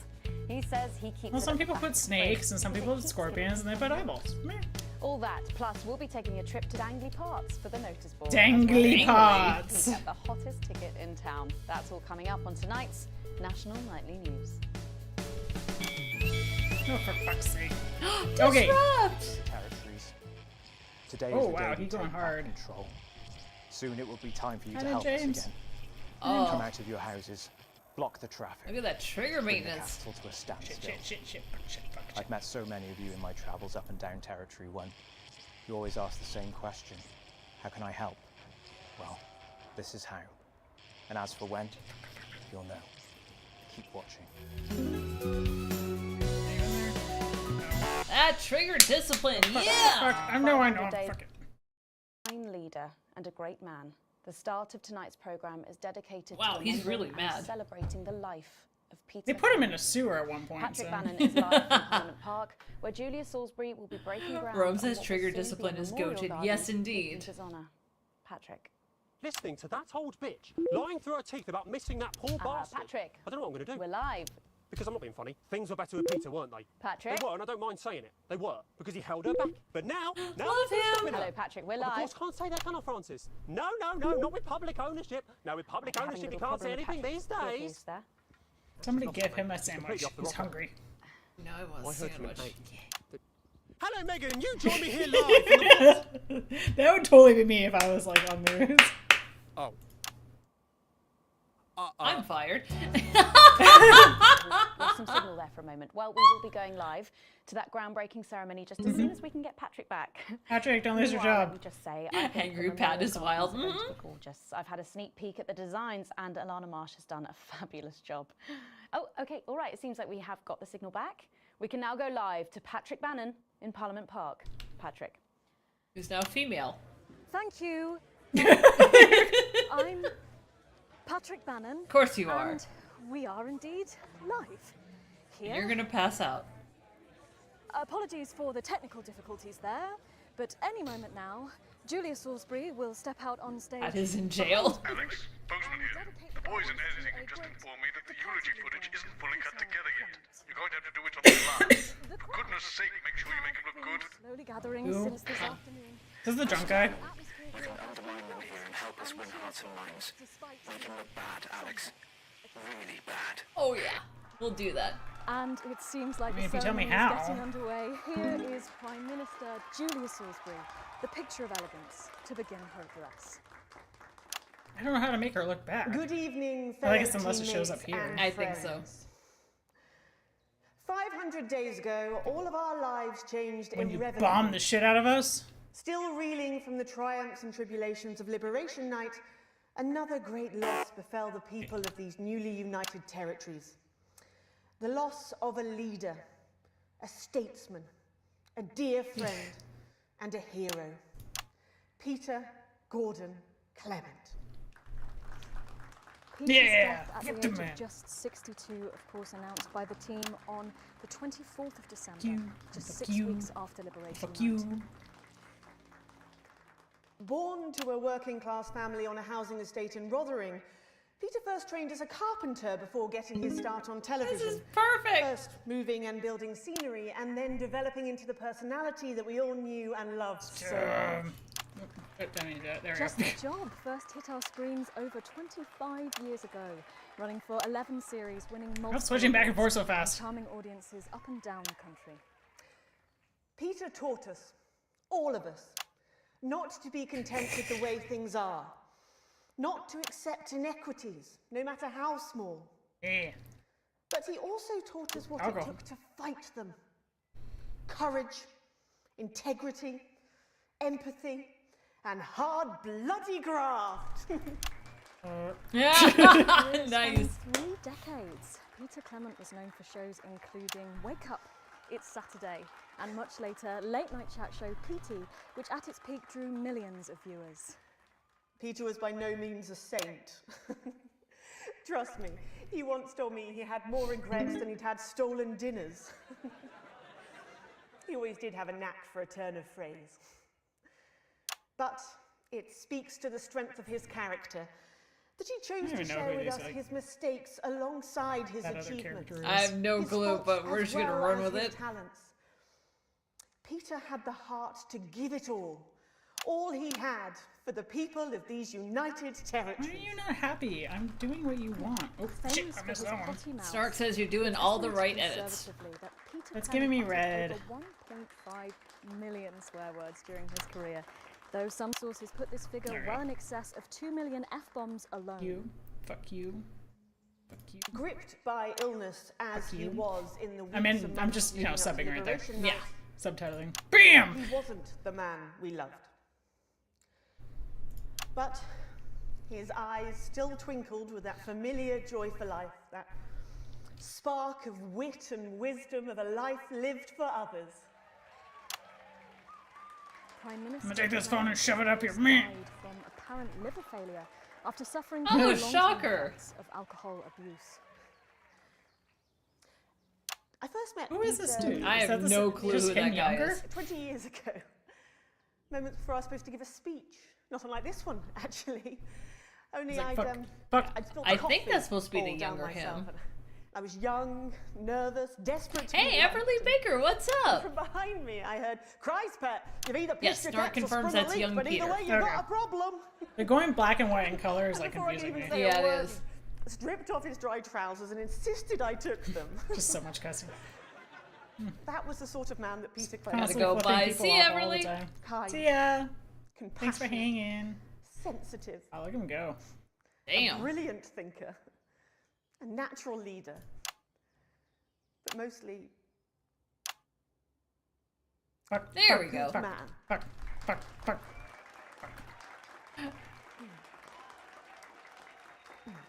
He says he keeps Well, it some at people the put back of the snakes, fridge and some because people it put keeps scorpions, and they put eyeballs. Meh. all that, plus we'll be taking a trip to Dangly Parts for the notice board. Dangly Parts. We get the hottest ticket in town. That's all coming up on tonight's National Nightly News. Oh, for fuck's sake. Okay. Territories. Today Oh, is the wow, day we he's going take back hard. control. Soon it will be time for you to Hello, help us James. again. Oh. Come out of your houses, block the traffic. Look at that trigger bring the maintenance. capital to a standstill. Shit. I've met so many of you in my travels up and down Territory 1. You always ask the same question. How can I help? Well, this is how. And as for when, you'll know. Keep watching. That trigger discipline, yeah! I know. A Fuck it. fine leader and a great man. The start of tonight's program is dedicated Wow, to he's really remembering and mad. celebrating the life of Peter. They put him in a sewer at one point. Patrick so. Bannon is live from Parliament Park, where Julia Salisbury will be breaking ground. Rome on says what trigger will soon discipline be a is memorial goated. garden Yes, in indeed. Peter's honour. Patrick. Listening to that old bitch lying through her teeth about missing that poor bastard. Patrick. I don't know what I'm going to do. We're live. Because I'm not being funny. Things were better with Peter, weren't they? Patrick. They were, and I don't mind saying it. They were, because he held her back. But now Love there's him. stopping her. Hello, Patrick. We're Of live. course, can't say that, can I, Francis? No, not with public ownership. No, with public ownership, you can't say anything these days. Somebody give him a sandwich. He's hungry. No, I was sandwich. Hello, Megan. You join me here live from the That would totally be me if I was like on the news. Oh. I'm fired. Lost some signal there for a moment. Well, we will be going live to that groundbreaking ceremony just as soon as we can get Patrick back. Patrick, don't lose your Meanwhile, job. Let me just say, I think Angry the Pat is memorial wild. gardens are going to be gorgeous. I've had a sneak peek at the designs, and Alana Marsh has done a fabulous job. Oh, okay, all right. It seems like we have got the signal back. We can now go live to Patrick Bannon in Parliament Park. Patrick. Who's now female. Thank you. I'm Patrick Bannon. Of course you are. And we are indeed live. Here. You're gonna pass out. Apologies for the technical difficulties there, but any moment now, Julia Salisbury will step out on stage. That is in jail. Alex, Bozeman here. The boys in editing have just informed me that the eulogy footage isn't fully cut together yet. You're going to have to do it on the fly. For goodness sake, make sure you make it look good. Slowly gathering Who? since this afternoon. This is the drunk guy. We can undermine them here and help us win hearts and minds. Make them look bad, Alex. Really bad. Oh yeah, we'll do that. And it seems like I mean, if the you tell me ceremony is how. getting underway. Here is Prime Minister Julia Salisbury, the picture of elegance, to begin her address. I don't know how to make her look bad. Good evening, I fellow guess unless it shows up teammates here. and I think so. friends. 500 days ago, all of our lives changed When you irrevocably. bomb the shit out of us. Still reeling from the triumphs and tribulations of Liberation Night, another great loss befell the people of these newly united territories. The loss of a leader, a statesman, a dear friend, and a hero. Peter Gordon Clement. Peter's Yeah, death at fuck the the age man. of just 62, of course, announced by the team on the 24th of December, you. just Fuck 6 you. weeks after Liberation Fuck Night. you. Born to a working-class family on a housing estate in Rotherham, Peter first trained as a carpenter before getting his start on television. This is perfect. First moving and building scenery, and then developing into the personality that we all knew and loved so well. Don't need that. There we Just go. a Job first hit our screens over 25 years ago, running for 11 series, winning multiple switching back and forth awards, so fast. charming audiences up and down the country. Peter taught us, all of us, not to be content with the way things are, not to accept inequities, no matter how small. Yeah. But he also taught us what Alcohol. it took to fight them. Courage, integrity, empathy, and hard, bloody graft. Yeah, Spanning nice. 3 decades. Peter Clement was known for shows including Wake Up, It's Saturday, and much later, late night chat show PT, which at its peak drew millions of viewers. Peter was by no means a saint. Trust me, he once told me he had more regrets than he'd had stolen dinners. He always did have a knack for a turn of phrase. But it speaks to the strength of his character that he chose to share with us his mistakes alongside his achievements. I have no his clue, faults but we're as just gonna well run as with his it. talents. Peter had the heart to give it all he had for the people of these united territories. Why are you not happy? I'm doing what you want. Oh, shit, I missed that one. Stark says you're doing all the right edits. That's giving me red. Over 1.5 million swear words during his career, though some sources put this figure Alright. well in excess of 2 million F-bombs alone. You. Fuck you. Fuck you. Gripped by illness as he you. was in the weeks I'm and I'm months just, leading up to subbing right there. Liberation Yeah. Night, Subtitling. BAM! He wasn't the man we loved. But his eyes still twinkled with that familiar joy for life, that spark of wit and wisdom of a life lived for others. Prime Minister I'm gonna take this phone and shove it up your died meh. from apparent liver failure after suffering Oh, from long-term shocker. effects of alcohol abuse. I first met Who is this Peter dude? I Is have that no the, clue just who him that guy younger? is. 20 years ago. Moments before I was supposed to give a speech. Not unlike this one, actually. Only He's like, I'd fuck. I'd spilled I think coffee that's supposed to be the all down younger myself. him. I was young, nervous, desperate to Hey, be liked. Everly Baker, what's up? From behind me, I heard, "Christ, pet, you've either Yes, pissed your Snort pants or confirms sprung a that's leak, young but either Peter. way, you've Okay. got a problem." The going black and white in color is like Before I could confusing even me. say Yeah, a it word, is. he stripped off his dry trousers and insisted I took them. Just so much cussing. That was the sort of man that Peter Clare Gotta Constantly go flipping by. people See ya, off all the Everly. time. Kind, See ya. compassionate, Thanks for hanging. sensitive, Oh, look at him go. a Damn. brilliant thinker, a natural leader, but mostly Fuck. There fuck, we go. Fuck. man. Fuck. Fuck. Fuck.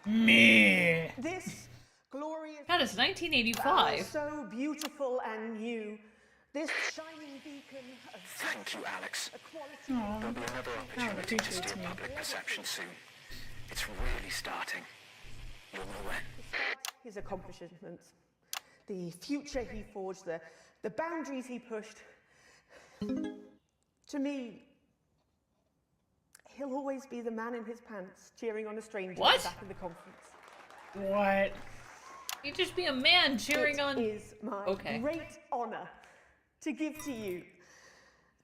Me. This glorious God, it's flower, 1985. so beautiful and new. This shining beacon of Thank you, Alex. equality. There'll be another Oh, opportunity to appreciates steer me. public perception soon. It's really starting. You'll know when. His accomplishments, the future he forged, the boundaries he pushed. To me, he'll always be the man in his pants cheering on a stranger What? at the back of the conference. What? You'd just be a man cheering on. It is my Okay. great honour to give to you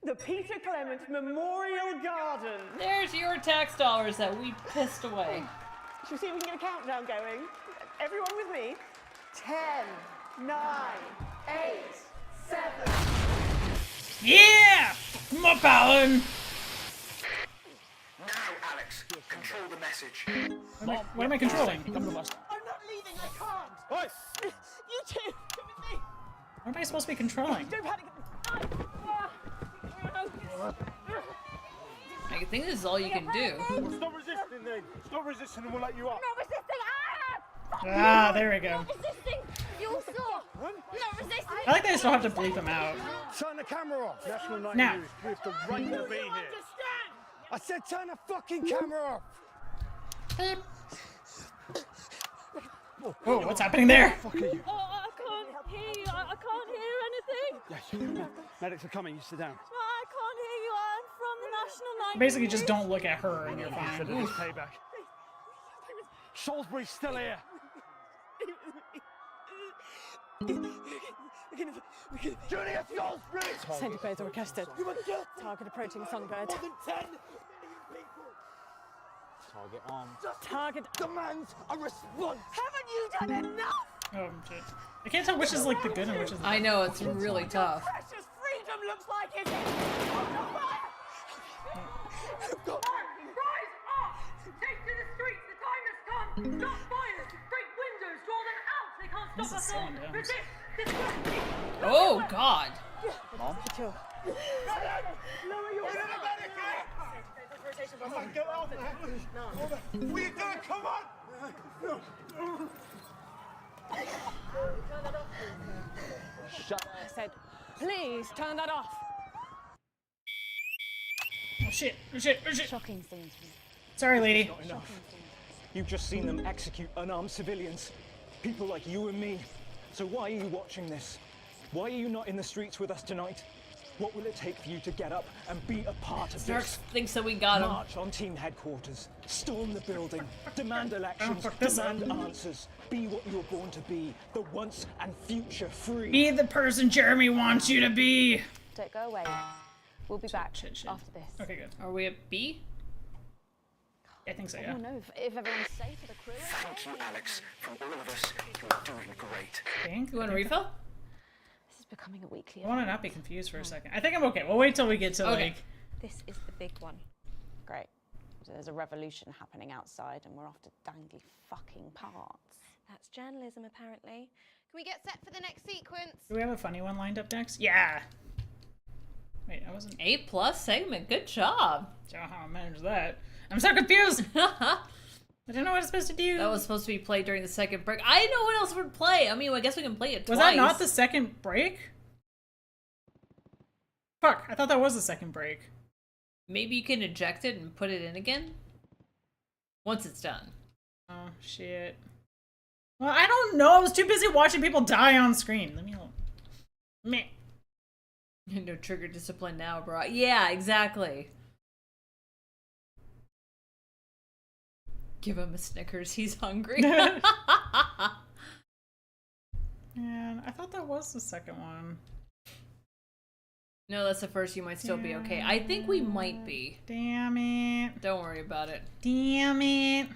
the Peter Clement Memorial Garden. There's your tax dollars that we pissed away. Should we see if we can get a countdown going? Everyone with me? 10, 9, 8, 7. Yeah! Come up, Alan! Now, Alex, control the message. What am I controlling? I'm not leaving, I can't. Oi! You two, come with me. What am I supposed to be controlling? Don't panic. I think this is all you can do. Stop resisting then. Stop resisting and we'll let you up. Not resisting! Ah, there we go. Not resisting! You saw! Not resisting! I like that I still have to bleep him out. Turn the camera off. National Night Now. News. We have the right to be here. I said turn the fucking camera off. Oh, what's happening there? Fuck are you? Oh, I can't hear you. I can't hear anything. Yes. Medics are coming. You sit down. I can't hear you. I'm from the National Night Basically, News. just don't look at her and you're Said fine. it was payback. Salisbury's still here. Julius Salisbury! Centipedes are requested. Target approaching songbird. More than 10! Target on. Target demands a response! Haven't you done enough? Oh, shit. I can't tell which is like the good and which is the I know, it's really tough. Precious freedom looks like it's on fire. Rise up! Take to the streets, the time has come! Stop violence! Break windows! Draw them out! They can't This stop is us all! so dumb. Resist! Distracting! Oh, God. Secure. Lower your head! Get out now! What are you doing? Come on! Shut. I said, please turn that off. Oh shit, oh shit, oh shit. Shocking scenes. Sorry, lady. Not enough. You've just seen them execute unarmed civilians. People like you and me. So why are you watching this? Why are you not in the streets with us tonight? What will it take for you to get up and be a part of Snark this? thinks that we got him. March on team headquarters. Storm the building. Demand elections. fuck this Demand up. answers. Be what you're born to be. The once and future free. Be the person Jeremy wants you to be. Don't go away. We'll be back shit. after this. Okay, good. Are we at B? I think so, I yeah. don't know if everyone's safe for the crew. Thank you, Alex. From all of us, you're doing great. Think? You want a refill? This is becoming a weekly I want to not be confused for a second. I think I'm okay. We'll wait till we get to Okay. like. This is the big one. Great. So there's a revolution happening outside and we're after dangly fucking parts. That's journalism, apparently. Can we get set for the next sequence? Do we have a funny one lined up next? Yeah. Wait, I wasn't. A+ segment. Good job. I don't know how I managed that. I'm so confused. I don't know what it's supposed to do. That was supposed to be played during the second break. I didn't know what else would play. I mean, I guess we can play it twice. Was that not the second break? Fuck, I thought that was the second break. Maybe you can eject it and put it in again? Once it's done. Oh, shit. Well, I don't know. I was too busy watching people die on screen. Let me alone. Meh. No trigger discipline now, bro. Yeah, exactly. Give him a Snickers. He's hungry. Man, I thought that was the second one. No, that's the first. You might still be okay. I think we might be. Damn it. Don't worry about it. Damn it.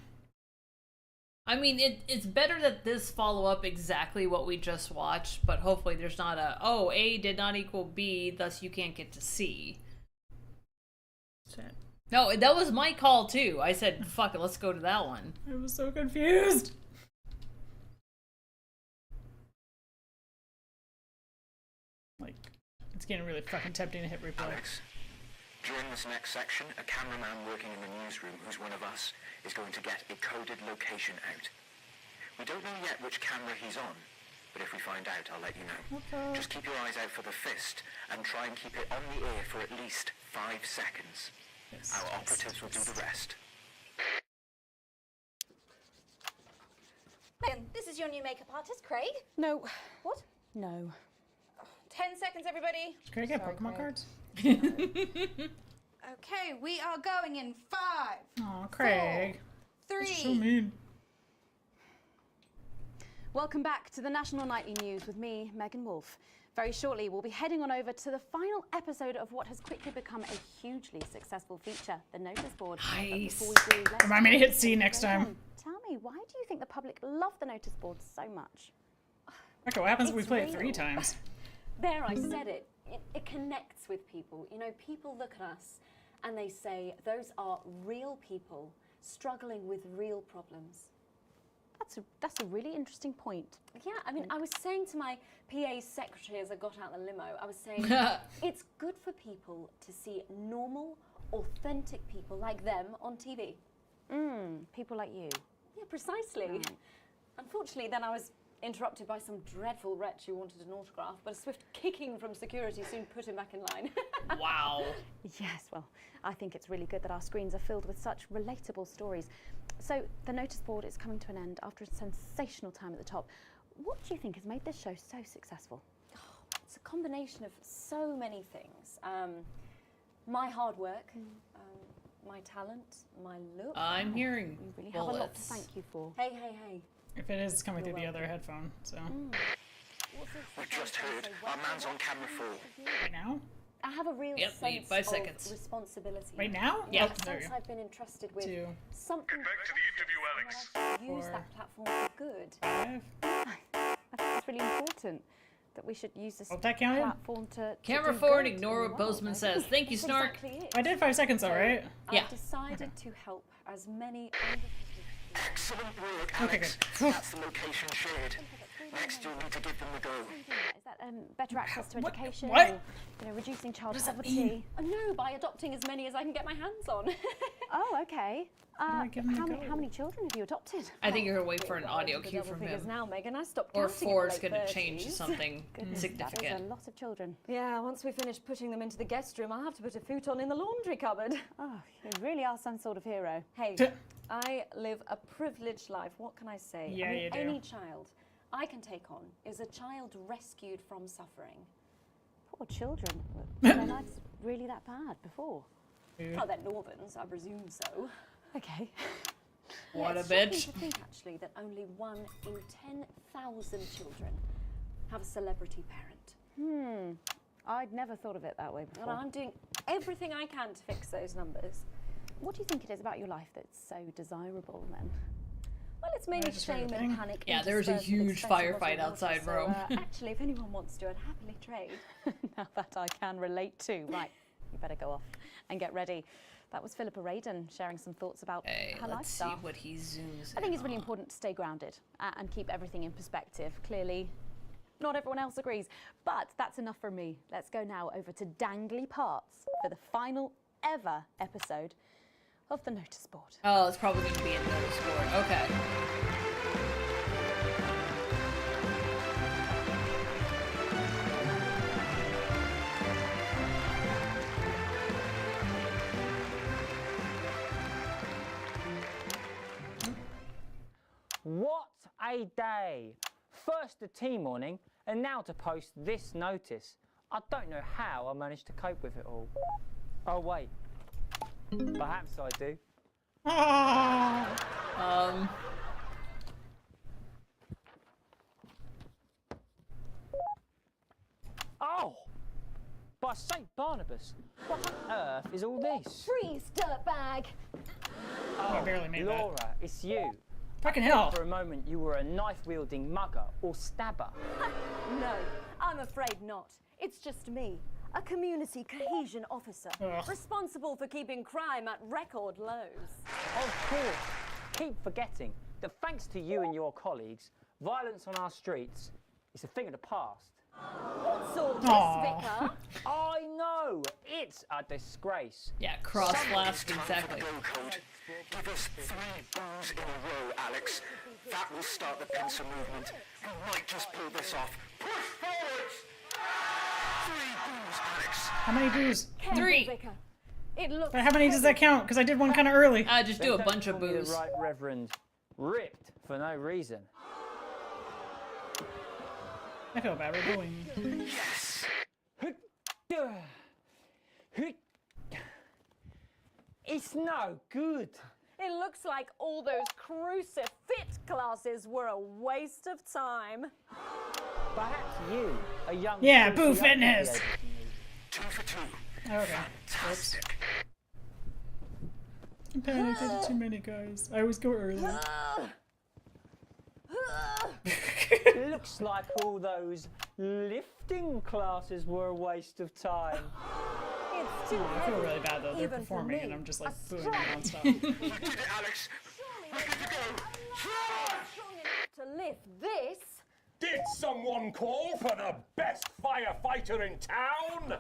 I mean, it's better that this follow up exactly what we just watched, but hopefully there's not a, oh, A did not equal B, thus you can't get to C. Shit. No, that was my call too. I said, fuck it, let's go to that one. I was so confused. Like, it's getting really fucking tempting to hit replay. Alex, during this next section, a cameraman working in the newsroom who's one of us is going to get a coded location out. We don't know yet which camera he's on, but if we find out, I'll let you know. Okay. Just keep your eyes out for the fist and try and keep it on the ear for at least 5 seconds. Yes, Our operatives will do the rest. Megan, this is your new makeup artist, Craig. No. What? No. 10 seconds, everybody. Can I get Sorry, Pokemon Craig. cards? Okay, we are going in 5. Aw, Craig. 4, 3. That's so mean. Welcome back to the National Nightly News with me, Megan Wolfe. Very shortly, we'll be heading on over to the final episode of what has quickly become a hugely successful feature, the notice board. Nice. But before we do, let's Remind me to hit C next time. Tell me, why do you think the public love the notice board so much? Okay, what happens if we It's play it real. 3 times? There, I said it. It connects with people. You know, people look at us and they say, those are real people struggling with real problems. That's a really interesting point. Yeah, I mean, I was saying to my PA secretary as I got out the limo, I was saying, it's good for people to see normal, authentic people like them on TV. People like you. Yeah, precisely. Right. Unfortunately, then I was interrupted by some dreadful wretch who wanted an autograph, but a swift kicking from security soon put him back in line. Wow. Yes, well, I think it's really good that our screens are filled with such relatable stories. So, the notice board is coming to an end after a sensational time at the top. What do you think has made this show so successful? Oh, it's a combination of so many things. My hard work, my talent, my look. I'm hearing You really have a lot to bullets. thank you for. Hey, hey, hey. If it is, it's coming through the other headphone, so. We've just heard our man's on camera 4. Right now? I have a real Yep, we need sense 5 of seconds. responsibility. Right now? Yeah. Oh, there you Since go. I've been entrusted with 2. something. Back to the interview, Alex. And I use 4. that platform for good. 5. I think it's really important that we should use this Oh, that counted? platform to Camera do forward, good ignore in what the world, Bozeman I says. think. Thank you, That's Snark. exactly it. I did 5 seconds though, right? Yeah. I've decided to help as many Excellent work, Okay, Alex. good. That's the location shared. Next, you'll need to give them the go. Is that better access to What? education? What? Or, you know, reducing child does that poverty? mean? No, by adopting as many as I can get my hands on. Oh, okay. do I give them how, the many, go? how many children have you adopted? I think you're gonna wait for an Well, audio into cue double from figures him. now, Megan. I stopped Or counting 4 in is the gonna late change to 30s. something Goodness, significant. That is a lot of children. Yeah, once we finish putting them into the guest room, I'll have to put a futon in the laundry cupboard. Oh, you really are some sort of hero. Hey, I live a privileged life. What can I say? Yeah, I mean, you do. any child I can take on is a child rescued from suffering. Poor children. Were their lives really that bad before? Oh, they're Northerns, I presume so. Okay. What a it's shocking bitch. to think, actually, that only 1 in 10,000 children have a celebrity parent. I'd never thought of it that way before. And I'm doing everything I can to fix those numbers. What do you think it is about your life that's so desirable, then? Well, it's mainly just heard a shame thing. and panic. Yeah, there's a interspersed with huge expensive firefight bottled outside water, Rome. So, actually, if anyone wants to, I'd happily trade. Now that I can relate to. Right, you better go off and get ready. That was Philippa Radin sharing some thoughts about Hey, her let's see lifestyle. what he zooms I think in it's really on. important to stay grounded and keep everything in perspective. Clearly, not everyone else agrees, but that's enough for me. Let's go now over to Dangly Parts for the final ever episode of the notice board. Oh, it's probably gonna be a notice board. Okay. day. First the tea morning, and now to post this notice. I don't know how I managed to cope with it all. Oh wait, perhaps I do. Oh! By St. Barnabas, what on earth is all this? Freeze, dirtbag! Oh, I barely made that. Laura, it's you. Fucking I thought hell. For a moment, you were a knife-wielding mugger or stabber. No, I'm afraid not. It's just me, a community cohesion officer, responsible for keeping crime at record lows. Of course. Keep forgetting that thanks to you and your colleagues, violence on our streets is a thing of the past. What's all this, Vicar? I know! It's a disgrace. Yeah, cross-flashed, exactly. Give us 3 boos in a row, Alex. That will start the pincer movement. We might just pull this off. Push forwards! 3 boos, Alex. How many boos? Careful, 3. Vicar. It looks But how many does that count? Because I did one kind of early. Just do a bunch of boos. The Right Reverend ripped for no reason. I feel bad we're booing. Yes! It's no good. It looks like all those crucifix classes were a waste of time. Perhaps you, a young... Yeah, boo cruciate fitness. lady, 2 for 2. Okay. Whoops. I panicked. I did too many guys. I always go early. Looks like all those lifting classes were a waste of time. It's too I feel really bad though. They're even for performing me. and I'm just like booing nonstop. We did it, Alex. We're good to go. strong enough to lift this. Did someone call for the best firefighter in town?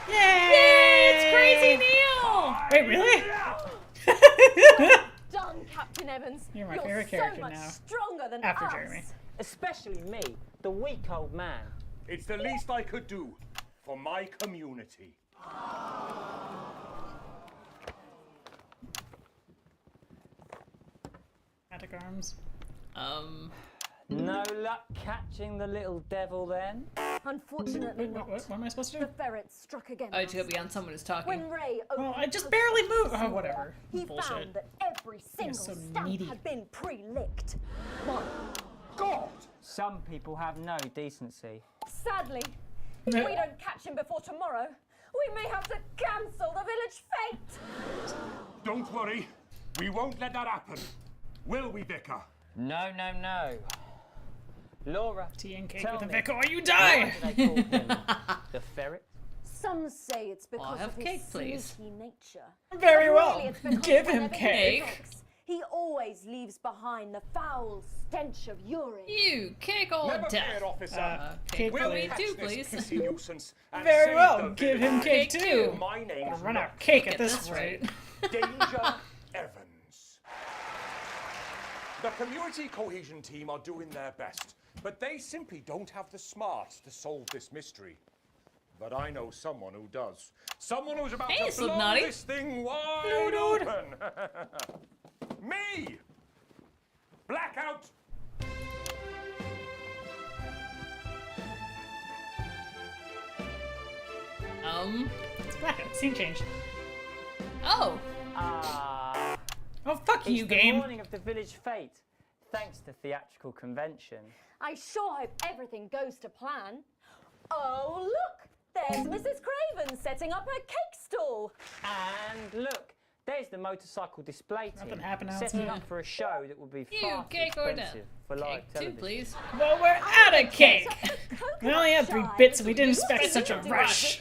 Yay! It's Crazy Neil! Wait, really? Done, Captain Evans. You're my You're favorite so character much now. stronger than After us. Jeremy. Especially me, the weak old man. It's the least I could do for my community. Attic arms. No luck catching the little devil then? Unfortunately not. What am I supposed to do? The ferret struck again. Oh, to go beyond someone who's talking. When Ray Oh, opened I just the barely moved. this Oh, whatever. He Bullshit. found that every single so stamp needy. had been pre-licked. My God! Some people have no decency. Sadly, if we don't catch him before tomorrow, we may have to cancel the village fete. Don't worry, we won't let that happen. Will we, Vicar? No, no, no. Laura, tea and cake tell with a me, vicar or you die! why do they call him the ferret? Some say it's because have of his cake, please. sneaky nature. Very But well. really it's because Give him whenever he cake. talks, he always leaves behind the foul stench of urine. You cake or Never death. fear, officer. Cake, We'll please. catch do, this please. pissy nuisance and Very save well. the Give village. him cake too. My name's Gonna run not out of cake at At this this rate. Danger Evans. The community cohesion team are doing their best, but they simply don't have the smarts to solve this mystery. But I know someone who does. Someone who's about Hey, to blow Slipknotty. this thing wide open. Me! Blackout! It's blackout. Scene change. Oh. Oh, fuck you, It's the game. morning of the village fete, thanks to theatrical convention. I sure hope everything goes to plan. Oh, look! There's Mrs. Craven setting up her cake stall. And look, there's the motorcycle display team Nothing happened setting outside. up for a show that would be You far too cake or death. expensive for live Cake too, television. please. Well, we're out of cake. We only had 3 bits and we didn't expect such a rush.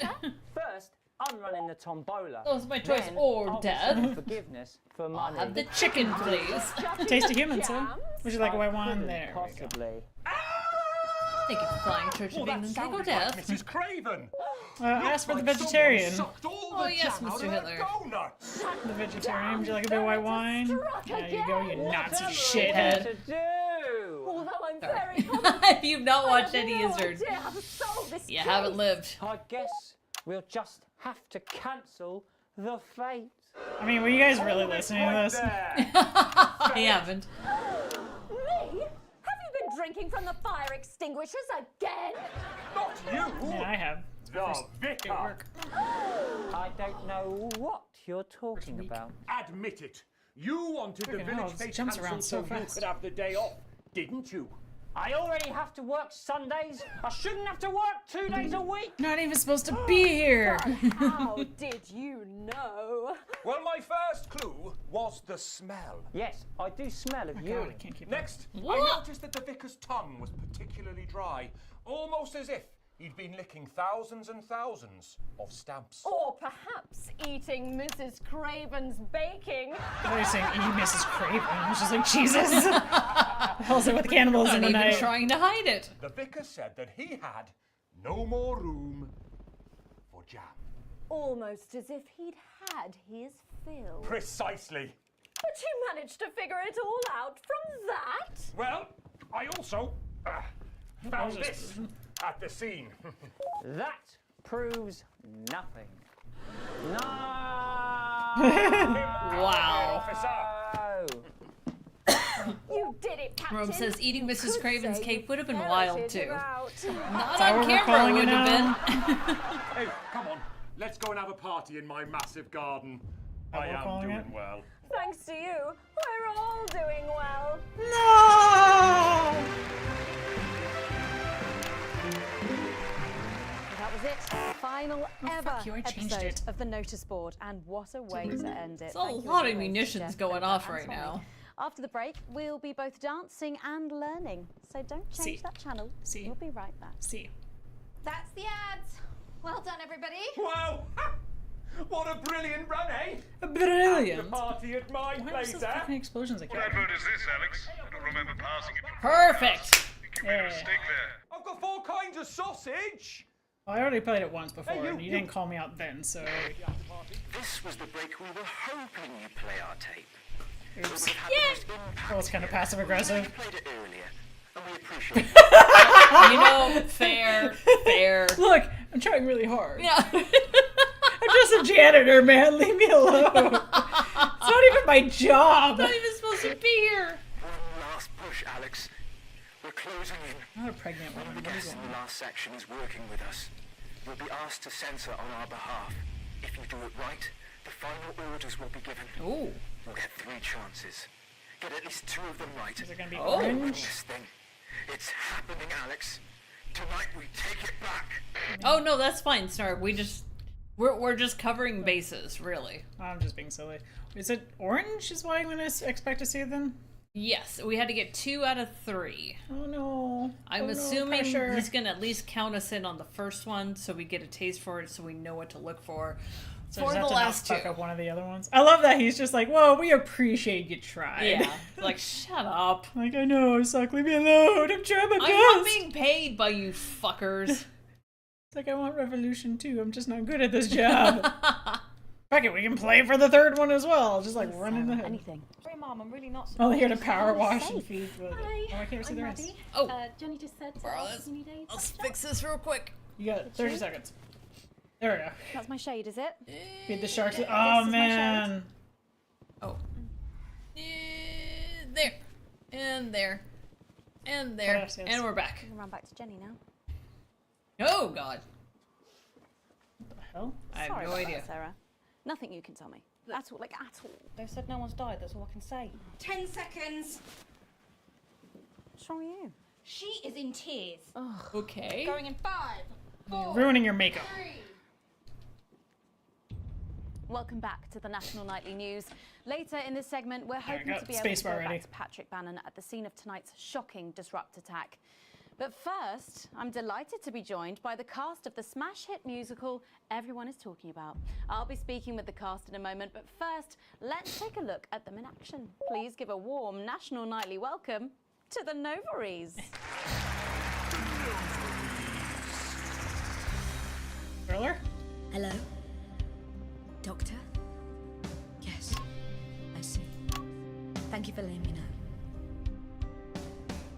First, I'm running the tombola. Those are my choice, Then or I'll death. receive forgiveness for money. Have the chicken, please. Taste of human, sir. Would you like a white wine? Couldn't There we go. possibly. Thank you for flying Church of Well, that England. Cake or sounded death. like Mrs. Craven. Ask for the Like vegetarian. someone sucked all Oh, the yes, jam out Mr. of Hitler. her donuts. The vegetarian. Would you like a bit of white wine? There you go, you Nazi shithead. To do. Although I'm very If you've not watched any no Izzard, idea how to solve this you haven't case. lived. I guess we'll just have to cancel the fate. I mean, were you guys really listening to this? I haven't. Me? Have you drinking from the fire extinguishers again? Not you! Yeah, I have. The vicar! I don't know what you're talking about. Admit it. You wanted the Freaking hell, village this faith jumps cancelled around so so you fast. could have the day off, didn't you? I already have to work Sundays. I shouldn't have to work 2 days a week. Not even supposed to be here. How did you know? Well, my first clue was the smell. Yes, I do smell of God, urine. I can't keep Next, up. I noticed that the vicar's tongue was particularly dry, almost as if he'd been licking thousands and thousands of stamps. Or perhaps eating Mrs. Craven's baking. I thought you were saying eat Mrs. Craven. I was just like, Jesus. What the hell's it with cannibals in the Not even night? trying to hide it. The vicar said that he had no more room for jam. Almost as if he'd had his fill. Precisely. But you managed to figure it all out from that? Well, I also found this at the scene. That proves nothing. No! Wow. Officer. You did it, Captain. Rome says eating You Mrs. could Craven's say cake would have been you wild ferreted too. her out. Not how on we're camera calling would it have been. Hey, come on. Let's go and have a party in my massive garden. I we're am calling doing it? well. Thanks to you, we're all doing well. No! That was it. The final ever fuck you, I changed episode it. of the notice board, and what a way to end it. It's a Thank you as lot of always to munitions Jeff, going Coco, off and right Tommy. now. After the break, we'll be both dancing and learning. So don't change that channel. We'll be right back. See. That's the ads. Well done, everybody. Wow! What a brilliant run, eh? Brilliant. The party at my Why are place, those eh? fucking explosions again? What advert is this, Alex? I don't remember passing it. Perfect. Think you made a mistake there. I've got 4 kinds of sausage. Well, I already played it once before, Hey, and you didn't call me out then, so... This was the break we were hoping you'd play our tape. Oops. Yeah. That was kind of passive-aggressive. We played it earlier, and we appreciate it. You know, fair, fair. Look, I'm trying really hard. Yeah. I'm just a janitor, man. Leave me alone. It's not even my job. I'm not even supposed to be here. One last push, Alex. We're closing in. Not a pregnant woman. One of the What are you guests in doing? the last section is working with us. You'll be asked to censor on our behalf. If you do it right, the final orders will be given. Ooh. You'll get 3 chances. Get at least 2 of them right. Is it gonna be We'll win orange? this thing. It's happening, Alex. Tonight we take it back. Oh no, that's fine, Snark. We're just covering bases, really. I'm just being silly. Is it orange is what I'm going to expect to see then? Yes, we had to get 2 out of 3. Oh no. I'm Oh, no, assuming pressure. he's gonna at least count us in on the first one, so we get a taste for it, so we know what to look for. So For just the have to not last 2. fuck up one of the other ones. I love that he's just like, whoa, we appreciate you tried. Yeah, like shut up. Like, I know, I suck, leave me alone. I'm trying my best. I'm not being paid by you fuckers. It's like, I want Revolution 2. I'm just not good at this job. Fuck it, we can play for the 3rd one as well. Just like running the Anything. Sorry, Mom, I'm really not. Oh, here to power wash and feed. Hi, Oh, I can't see I'm the rest. Maddie. Oh. Jenny just said. Borrow so this. you need a Let's touch fix this real quick. You got 30 seconds. There we go. That's my shade, is it? Feed the sharks. This Oh, is my man. Oh. There. And there. And there. Yes, yes. And we're back. We can run back to Jenny now. Oh god. What the hell? I have Sorry no about idea. that, Sarah. Nothing you can tell me. At all, like at all. They've said no one's died. That's all I can say. 10 seconds. What's wrong with you? She is in tears. Okay. Going in 5, 4, Ruining your makeup. 3. Welcome back to the National Nightly News. Later in this segment, we're There we hoping go. to be able to Spacebar go ready. back to Patrick Bannon at the scene of tonight's shocking Disrupt attack. But first, I'm delighted to be joined by the cast of the smash hit musical everyone is talking about. I'll be speaking with the cast in a moment, but first, let's take a look at them in action. Please give a warm National Nightly welcome to the Novaries. Thriller? Hello? Doctor? Yes, I see. Thank you for letting me know.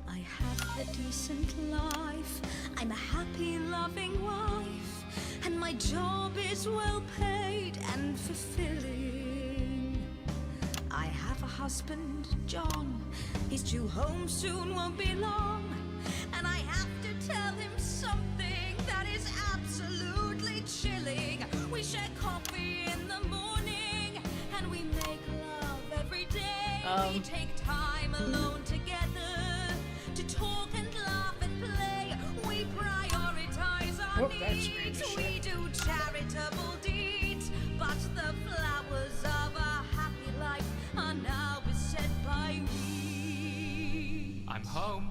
I have a decent life. I'm a happy, loving wife. And my job is well paid and fulfilling. I have a husband, John. He's due home soon, won't be long. We take time alone together to talk and laugh and play. We prioritize our needs. We do charitable deeds. But the flowers of a happy life are now beset by weeds. I'm home.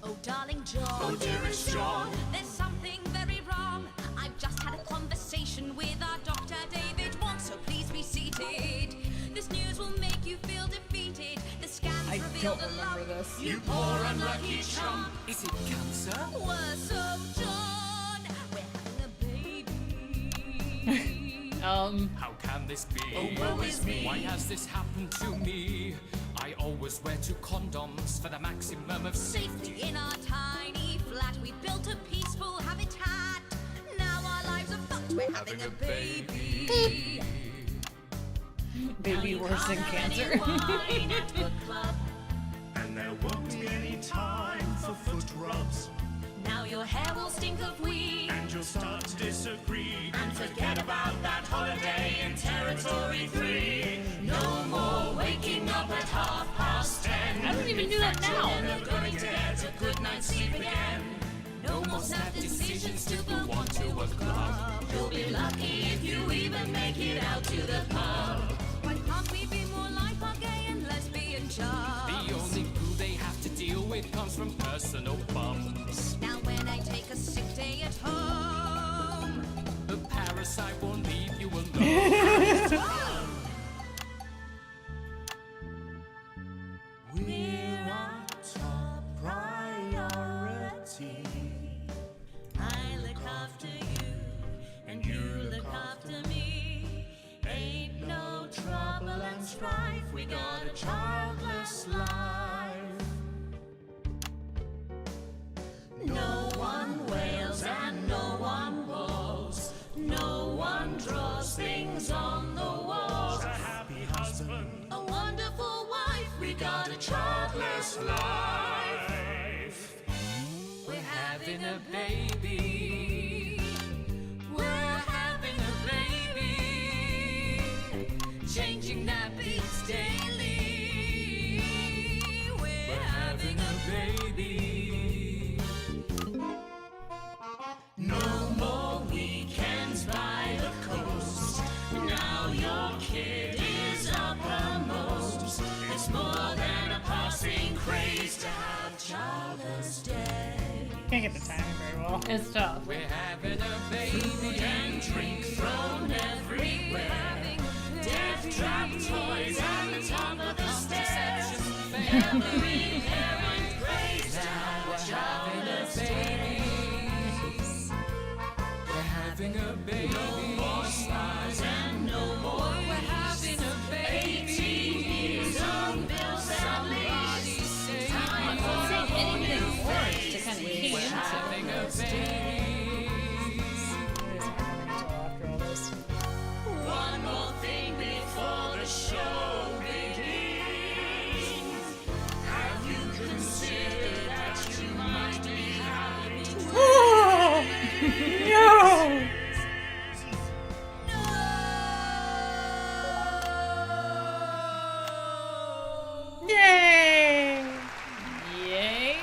Oh, darling John. Oh, dearest John. There's something very wrong. I've just had a conversation with our doctor, David Wong, so please be seated. This news will make you feel defeated. The scans reveal the love. This. You poor unlucky chum. Is it cancer? Worse, oh, John. We're having a baby. How can this be? Oh, woe is me. Why has this happened to me? I always wear 2 condoms for the maximum of safety. In our tiny flat, we built a peaceful habitat. Now our lives are fucked. We're having a baby. Baby worse than cancer. And there won't be any time for foot rubs. Now your hair will stink of weed. And you'll start to disagree. And forget about that holiday in Territory 3. No more waking up at 10:30. I don't even do that now. Never going to get a good night's sleep again. No more snap decisions to go on to a club. You'll be lucky if you even make it out to the pub. Why can't we be more like our gay and lesbian chums? The only poo they have to deal with comes from personal bums. Now when I take a sick day at home, the parasite won't leave you alone. We're our top priority. I look after you and you look after me. Ain't no trouble and strife. We got a childless life. No one wails and no one woes. No one draws things on the walls. A happy husband, a wonderful wife. We got a childless life. We're having a baby. We're having a baby. Changing nappies daily. We're having a baby. no more weekends by the coast. Now your kid is uppermost. It's more than a passing craze to have childless day. Can't get the timing very well. It's tough. We're having a baby. Food and drink thrown everywhere. Death trap toys at the top of the stairs. Every parent prays now. We're having a baby. We're having a baby. No more smiles and no more. We're having a baby. 18 years old. Somebody say time for anything orange to kind of key we're having a baby. One more thing before the show begins. Have you considered that you might be having No! Yay! Yay!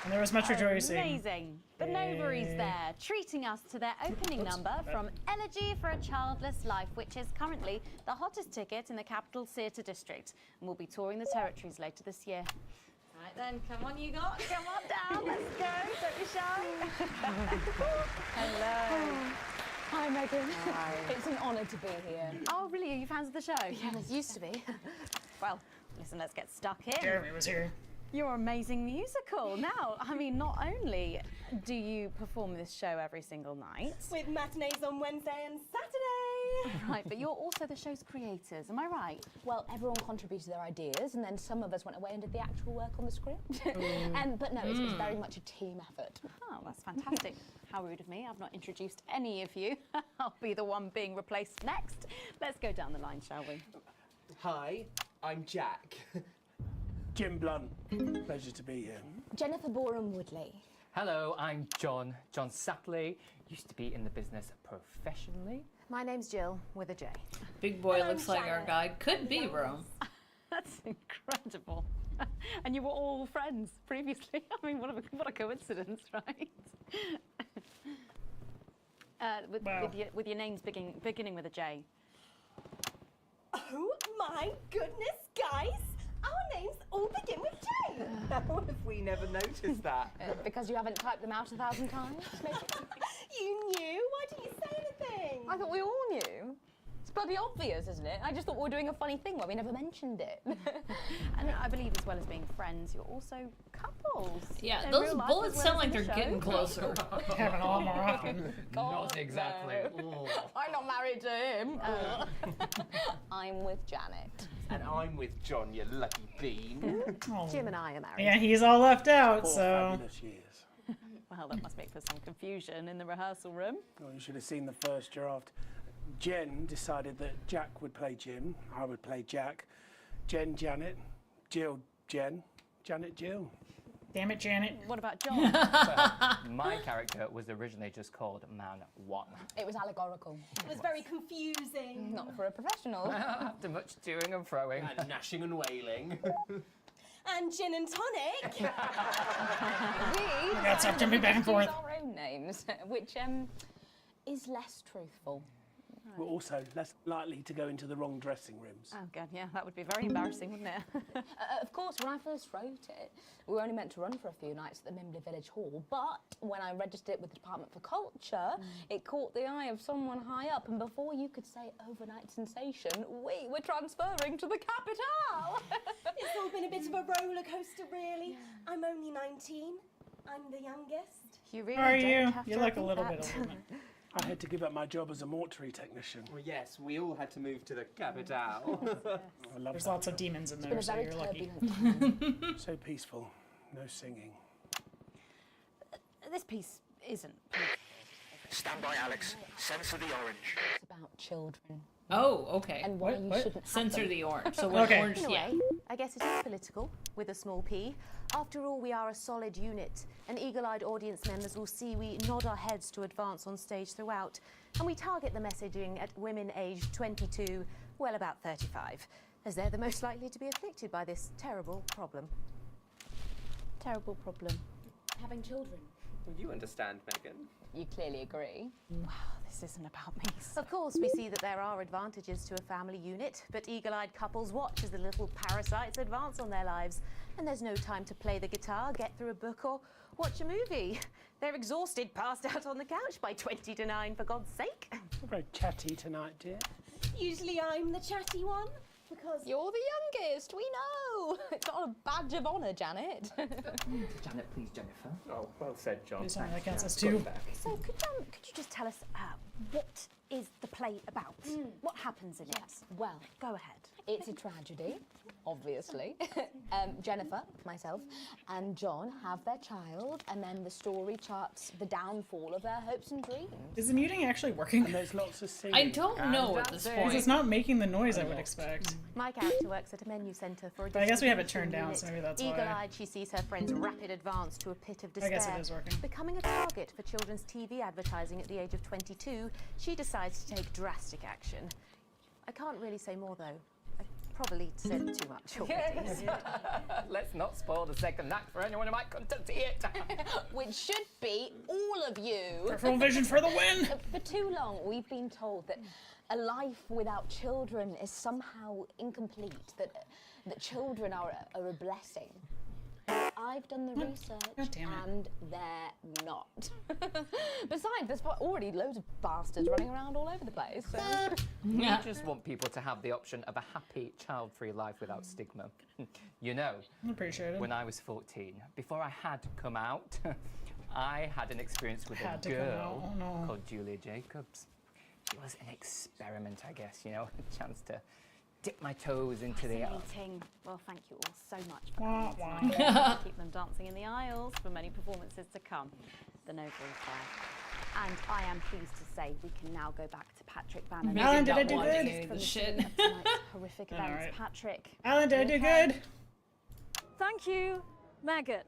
And there was much rejoicing. Amazing. The Novaries there, treating us to their opening number from Elegy for a Childless Life, which is currently the hottest ticket in the capital theatre district, and will be touring the territories later this year. Right then, come on, you got. Come on down, let's go, don't be shy. Hello. Hi, Megan. Hi. It's an honour to be here. Oh, really? Are you fans of the show? Yes, used to be. Well, listen, let's get stuck in. Jeremy was here. Your amazing musical. Now, I mean, not only do you perform this show every single night, With matinees on Wednesday and Saturday. right, but you're also the show's creators, am I right? Well, everyone contributed their ideas, and then some of us went away and did the actual work on the script. But no, it's very much a team effort. Oh, that's fantastic. How rude of me. I've not introduced any of you. I'll be the one being replaced next. Let's go down the line, shall we? Hi, I'm Jack. Jim Blunt. Pleasure to be here. Jennifer Boreham-Woodley. Hello, I'm John Sapley. Used to be in the business professionally. My name's Jill with a J. Big boy looks like our guy. Could be Rome. That's incredible. And you were all friends previously. I mean, what a coincidence, right? With your names beginning with a J. Oh my goodness, guys! Our names all begin with J. How have we never noticed that? Because you haven't typed them out 1,000 times, maybe? You knew? Why didn't you say anything? I thought we all knew. It's bloody obvious, isn't it? I just thought we were doing a funny thing where we never mentioned it. And I believe as well as being friends, you're also couples. Yeah, In those real life bullets as well sound as like in they're the getting show. closer. Happen a lot more often. God, Not exactly. no. I'm not married to him. I'm with Janet. And I'm with John, you lucky bean. Jim and I are married. Yeah, he's all left out, Four so. fabulous years. Well, that must make for some confusion in the rehearsal room. Well, you should have seen the first draft. Jen decided that Jack would play Jim, I would play Jack, Jen Janet, Jill Jen, Janet Jill. Damn it, Janet. What about John? My character was originally just called Man 1. It was allegorical. It was very confusing. Not for a professional. After much toing and froing. And gnashing and wailing. And gin and tonic. We That's up to me back and forth. choose our own names, which is less truthful. We're also less likely to go into the wrong dressing rooms. Oh, God, yeah, that would be very embarrassing, wouldn't it? Of course, when I first wrote it, we were only meant to run for a few nights at the Mimbley Village Hall, but when I registered it with the Department for Culture, it caught the eye of someone high up, and before you could say overnight sensation, we were transferring to the capital. It's all been a bit of a roller coaster, really. I'm only 19. I'm the youngest. You really How are don't you? have You to look a repeat little that. bit older. I had to give up my job as a mortuary technician. Well, yes, we all had to move to the capital. I love There's that. lots of demons in It's there, been a so very you're lucky. turbulent time. So peaceful, no singing. This piece isn't. Stand by, Alex. Censor the orange. It's about children. Oh, okay. And why you shouldn't have Censor them. the orange. So when orange, In a yeah. way, I guess it is political, with a small p. After all, we are a solid unit, and eagle-eyed audience members will see we nod our heads to advance on stage throughout, and we target the messaging at women aged 22, well, about 35, as they're the most likely to be afflicted by this terrible problem. Terrible problem. Having children. You understand, Megan. You clearly agree. Wow, this isn't about me. Of course, we see that there are advantages to a family unit, but eagle-eyed couples watch as the little parasites advance on their lives, and there's no time to play the guitar, get through a book, or watch a movie. They're exhausted, passed out on the couch by 20 to 9, for God's sake. You're very chatty tonight, dear. Usually I'm the chatty one, because... You're the youngest, we know. It's not a badge of honour, Janet. Janet, please, Jennifer. Oh, well said, John. Please, that counts as Got two. it back. So could you just tell us what is the play about? What happens in it? Well, Go ahead. it's a tragedy, obviously. Jennifer, myself, and John have their child, and then the story charts the downfall of their hopes and dreams. Is the muting actually working? And there's lots of singing. I don't know at this Because point. it's not making the noise I would expect. My character works at a menu centre for a But I guess we have it distribution turned down, unit. so maybe that's why. Eagle-eyed, she sees her friend's rapid advance to a pit of I despair. guess it is working. Becoming a target for children's TV advertising at the age of 22, she decides to take drastic action. I can't really say more, though. I probably said too much already. Let's not spoil the second act for anyone who might come to see it. Which should be all of you. Peripheral vision for the win! For too long, we've been told that a life without children is somehow incomplete, that children are a blessing. I've done the research, and they're not. Besides, there's already loads of bastards running around all over the place. So. We just want people to have the option of a happy, child-free life without stigma. You know, Appreciate it. when I was 14, before I had come out, I had an experience with a Had to come girl out, oh no. called Julia Jacobs. It was an experiment, I guess, you know, a chance to dip my toes into the... Fascinating. Well, thank you all so much for Wah, coming wah. tonight. Keep them dancing in the aisles for many performances to come. The Nova is there. And I am pleased to say we can now go back to Patrick Bannon. Alan, did I do Not good? wanting From the the shit. scene of tonight's horrific All events. right. Patrick. Alan, did I do okay? good? Thank you, Megan.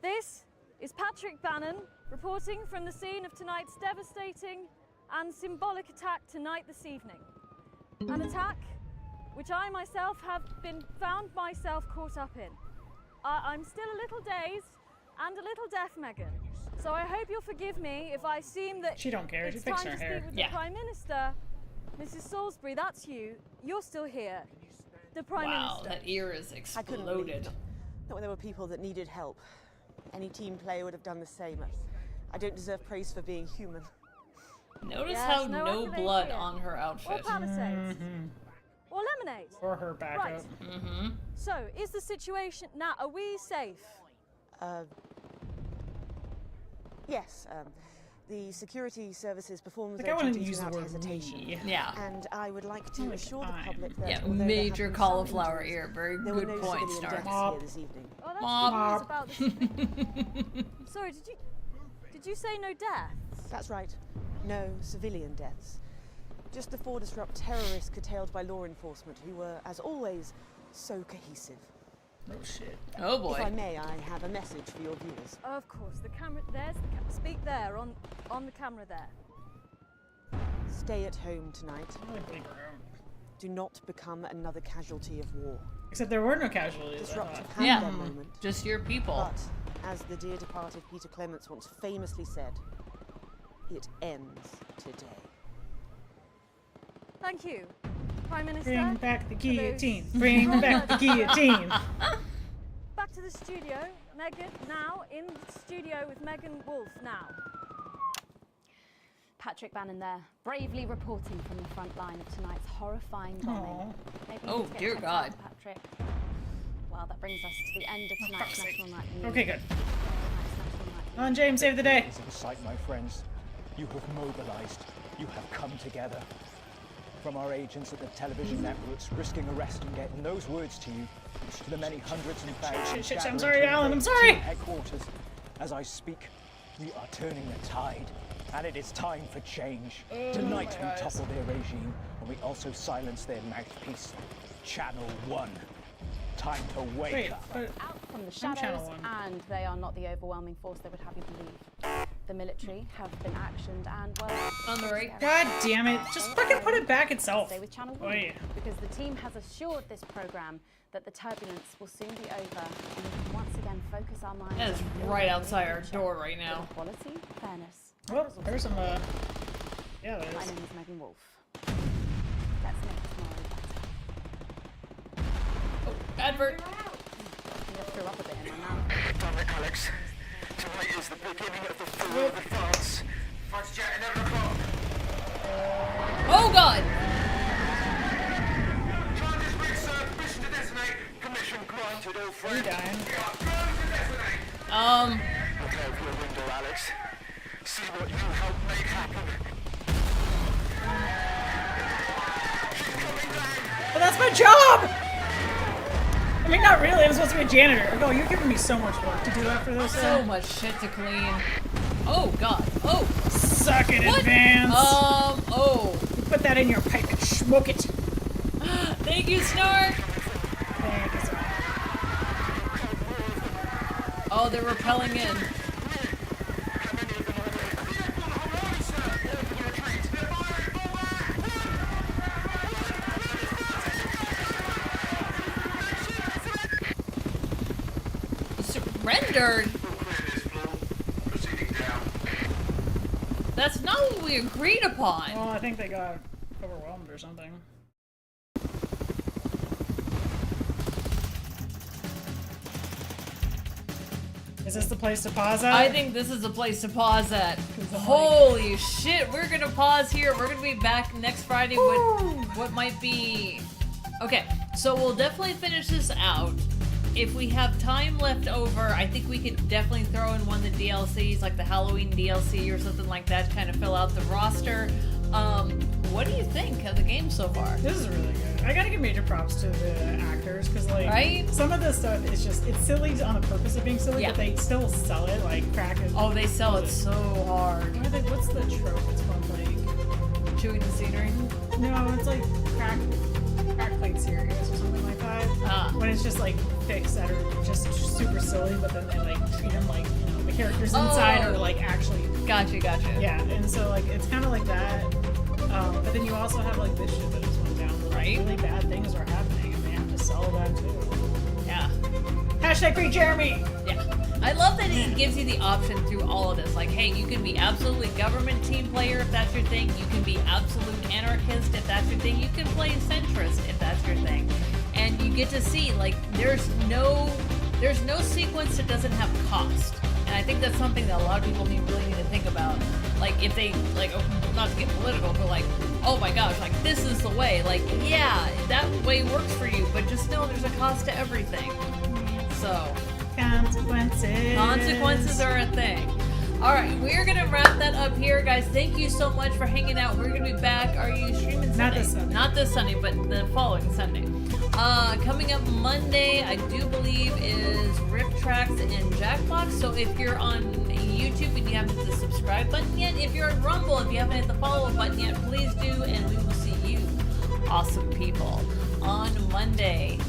This is Patrick Bannon reporting from the scene of tonight's devastating and symbolic attack tonight this evening. An attack which I myself have found myself caught up in. I'm still a little dazed and a little deaf, Megan. So I hope you'll forgive me if I seem that She don't care. She it's fixed time her to hair. speak with the Prime Minister. Mrs. Salisbury, that's you. You're still here. The Prime Wow, Minister. that ear is I couldn't exploded. leave. Not when there were people that needed help. Any team player would have done the same. I don't deserve praise for being human. Notice Yes, how no no accolades blood here. on her Or outfit. palisades. Or lemonade. Or her backup. Right. So, is the situation now? Are we safe? Yes, the security services performed Like, their I wouldn't duties use the without word hesitation. we. Yeah. And I would like to Like assure the public that Yeah, although there have major been cauliflower some ear. injuries, Very there were good no point, civilian Stark. deaths here this evening. Oh, that's Mop. good news about this. Sorry, did you say no deaths? That's right. No civilian deaths. Just the four disrupt terrorists curtailed by law enforcement who were, as always, so cohesive. Oh shit. Oh boy. If I may, I have a message for your viewers. Of course, the camera. There's the camera. Speak there on the camera there. Stay at home tonight. Do not become another casualty of war. Except there were no casualties. I Disrupt thought. have had Yeah, their moment. just your people. But, as the dear departed Peter Clements once famously said, it ends today. Thank you, Prime Minister. Bring back the for those guillotine. Bring back the guillotine. Back to the studio, Megan. Now in the studio with Megan Wolf. Now. Patrick Bannon there, bravely reporting from the front line of tonight's horrifying bombing. Maybe we Oh, need to get dear some God. time, Patrick. Well, that brings us to the end of tonight's National Night News. Okay, good. On, James, save the day. It is in sight, my friends. You have mobilized. You have come together. From our agents at the television networks risking arrest and getting those words to you, to the many hundreds and thousands Shit, I'm gathering sorry, to Alan, I'm invade sorry. team headquarters. As I speak, we are turning the tide, and it is time for change. Tonight we topple their regime, and we also silence their mouthpiece, Channel 1. Time to wake up. Out from the I'm Channel shadows, 1. and they are not the overwhelming force they would have you believe. The military have been actioned and, well... On the right. God damn it. Just fucking put it back itself. Stay with Channel 1, Oi. because the team has assured this programme that the turbulence will soon be over, and we can once again focus our minds That is on building right a new outside our future door right now. with equality, fairness, and Oh, resources. there's some, yeah, there My is. name is Megan Wolf. Let's make tomorrow better. Advert. I think I threw up a bit in my mouth. Damn it, Alex. Tonight is the beginning of the fall of the France. Fighter jet, 11 o'clock. Oh God! Charges bridge, sir. Permission to detonate. Permission granted, old friend. Are you dying? Look out of your window, Alex. See what you helped make happen. She's coming down. But that's my job! I mean, not really. I'm supposed to be a janitor. Oh, you're giving me so much work to do after this. So much shit to clean. Oh God. Oh. Suck it, What? Advance. Oh. You put that in your pipe and smoke it. Thank you, Snark. Thank you, sir. Oh, they're repelling in. Surrendered? That's not what we agreed upon. Well, I think they got overwhelmed or something. Is this the place to pause at? I think this is the place to pause at. Holy shit, we're gonna pause here. We're gonna be back next Friday with what might be... Okay, so we'll definitely finish this out. If we have time left over, I think we could definitely throw in one of the DLCs, like the Halloween DLC or something like that, to kind of fill out the roster. What do you think of the game so far? This is really good. I gotta give major props to the actors, because like Right? some of this stuff is just, it's silly on the purpose of being silly, Yeah. but they still sell it like crack. Oh, they sell it so hard. What's the trope? It's called like chewing the scenery. No, it's like crack plate series or something like that. Ah. When it's just like fics that are just super silly, but then they like treat them like, you know, characters inside are like actually. Gotcha. Yeah, and so like it's kind of like that. But then you also have like this shit that just went down. Where, like, really bad things are happening, and they have to sell that too. Yeah. Hashtag free Jeremy. Yeah. I love that it gives you the option through all of this. Like, hey, you can be absolutely government team player if that's your thing. You can be absolute anarchist if that's your thing. You can play centrist if that's your thing. And you get to see, like, there's no sequence that doesn't have cost. And I think that's something that a lot of people really need to think about. Like, if they, like, not to get political, but like, oh my gosh, like, this is the way. Like, yeah, that way works for you, but just know there's a cost to everything. So... Consequences are a thing. Alright, we're going to wrap that up here, guys. Thank you so much for hanging out. We're going to be back. Are you streaming Sunday? Not this Sunday. Not this Sunday, but the following Sunday. Coming up Monday, I do believe, is Rip Tracks and Jackbox. So if you're on YouTube and you haven't hit the subscribe button yet, if you're on Rumble, if you haven't hit the follow button yet, please do, and we will see you, awesome people, on Monday.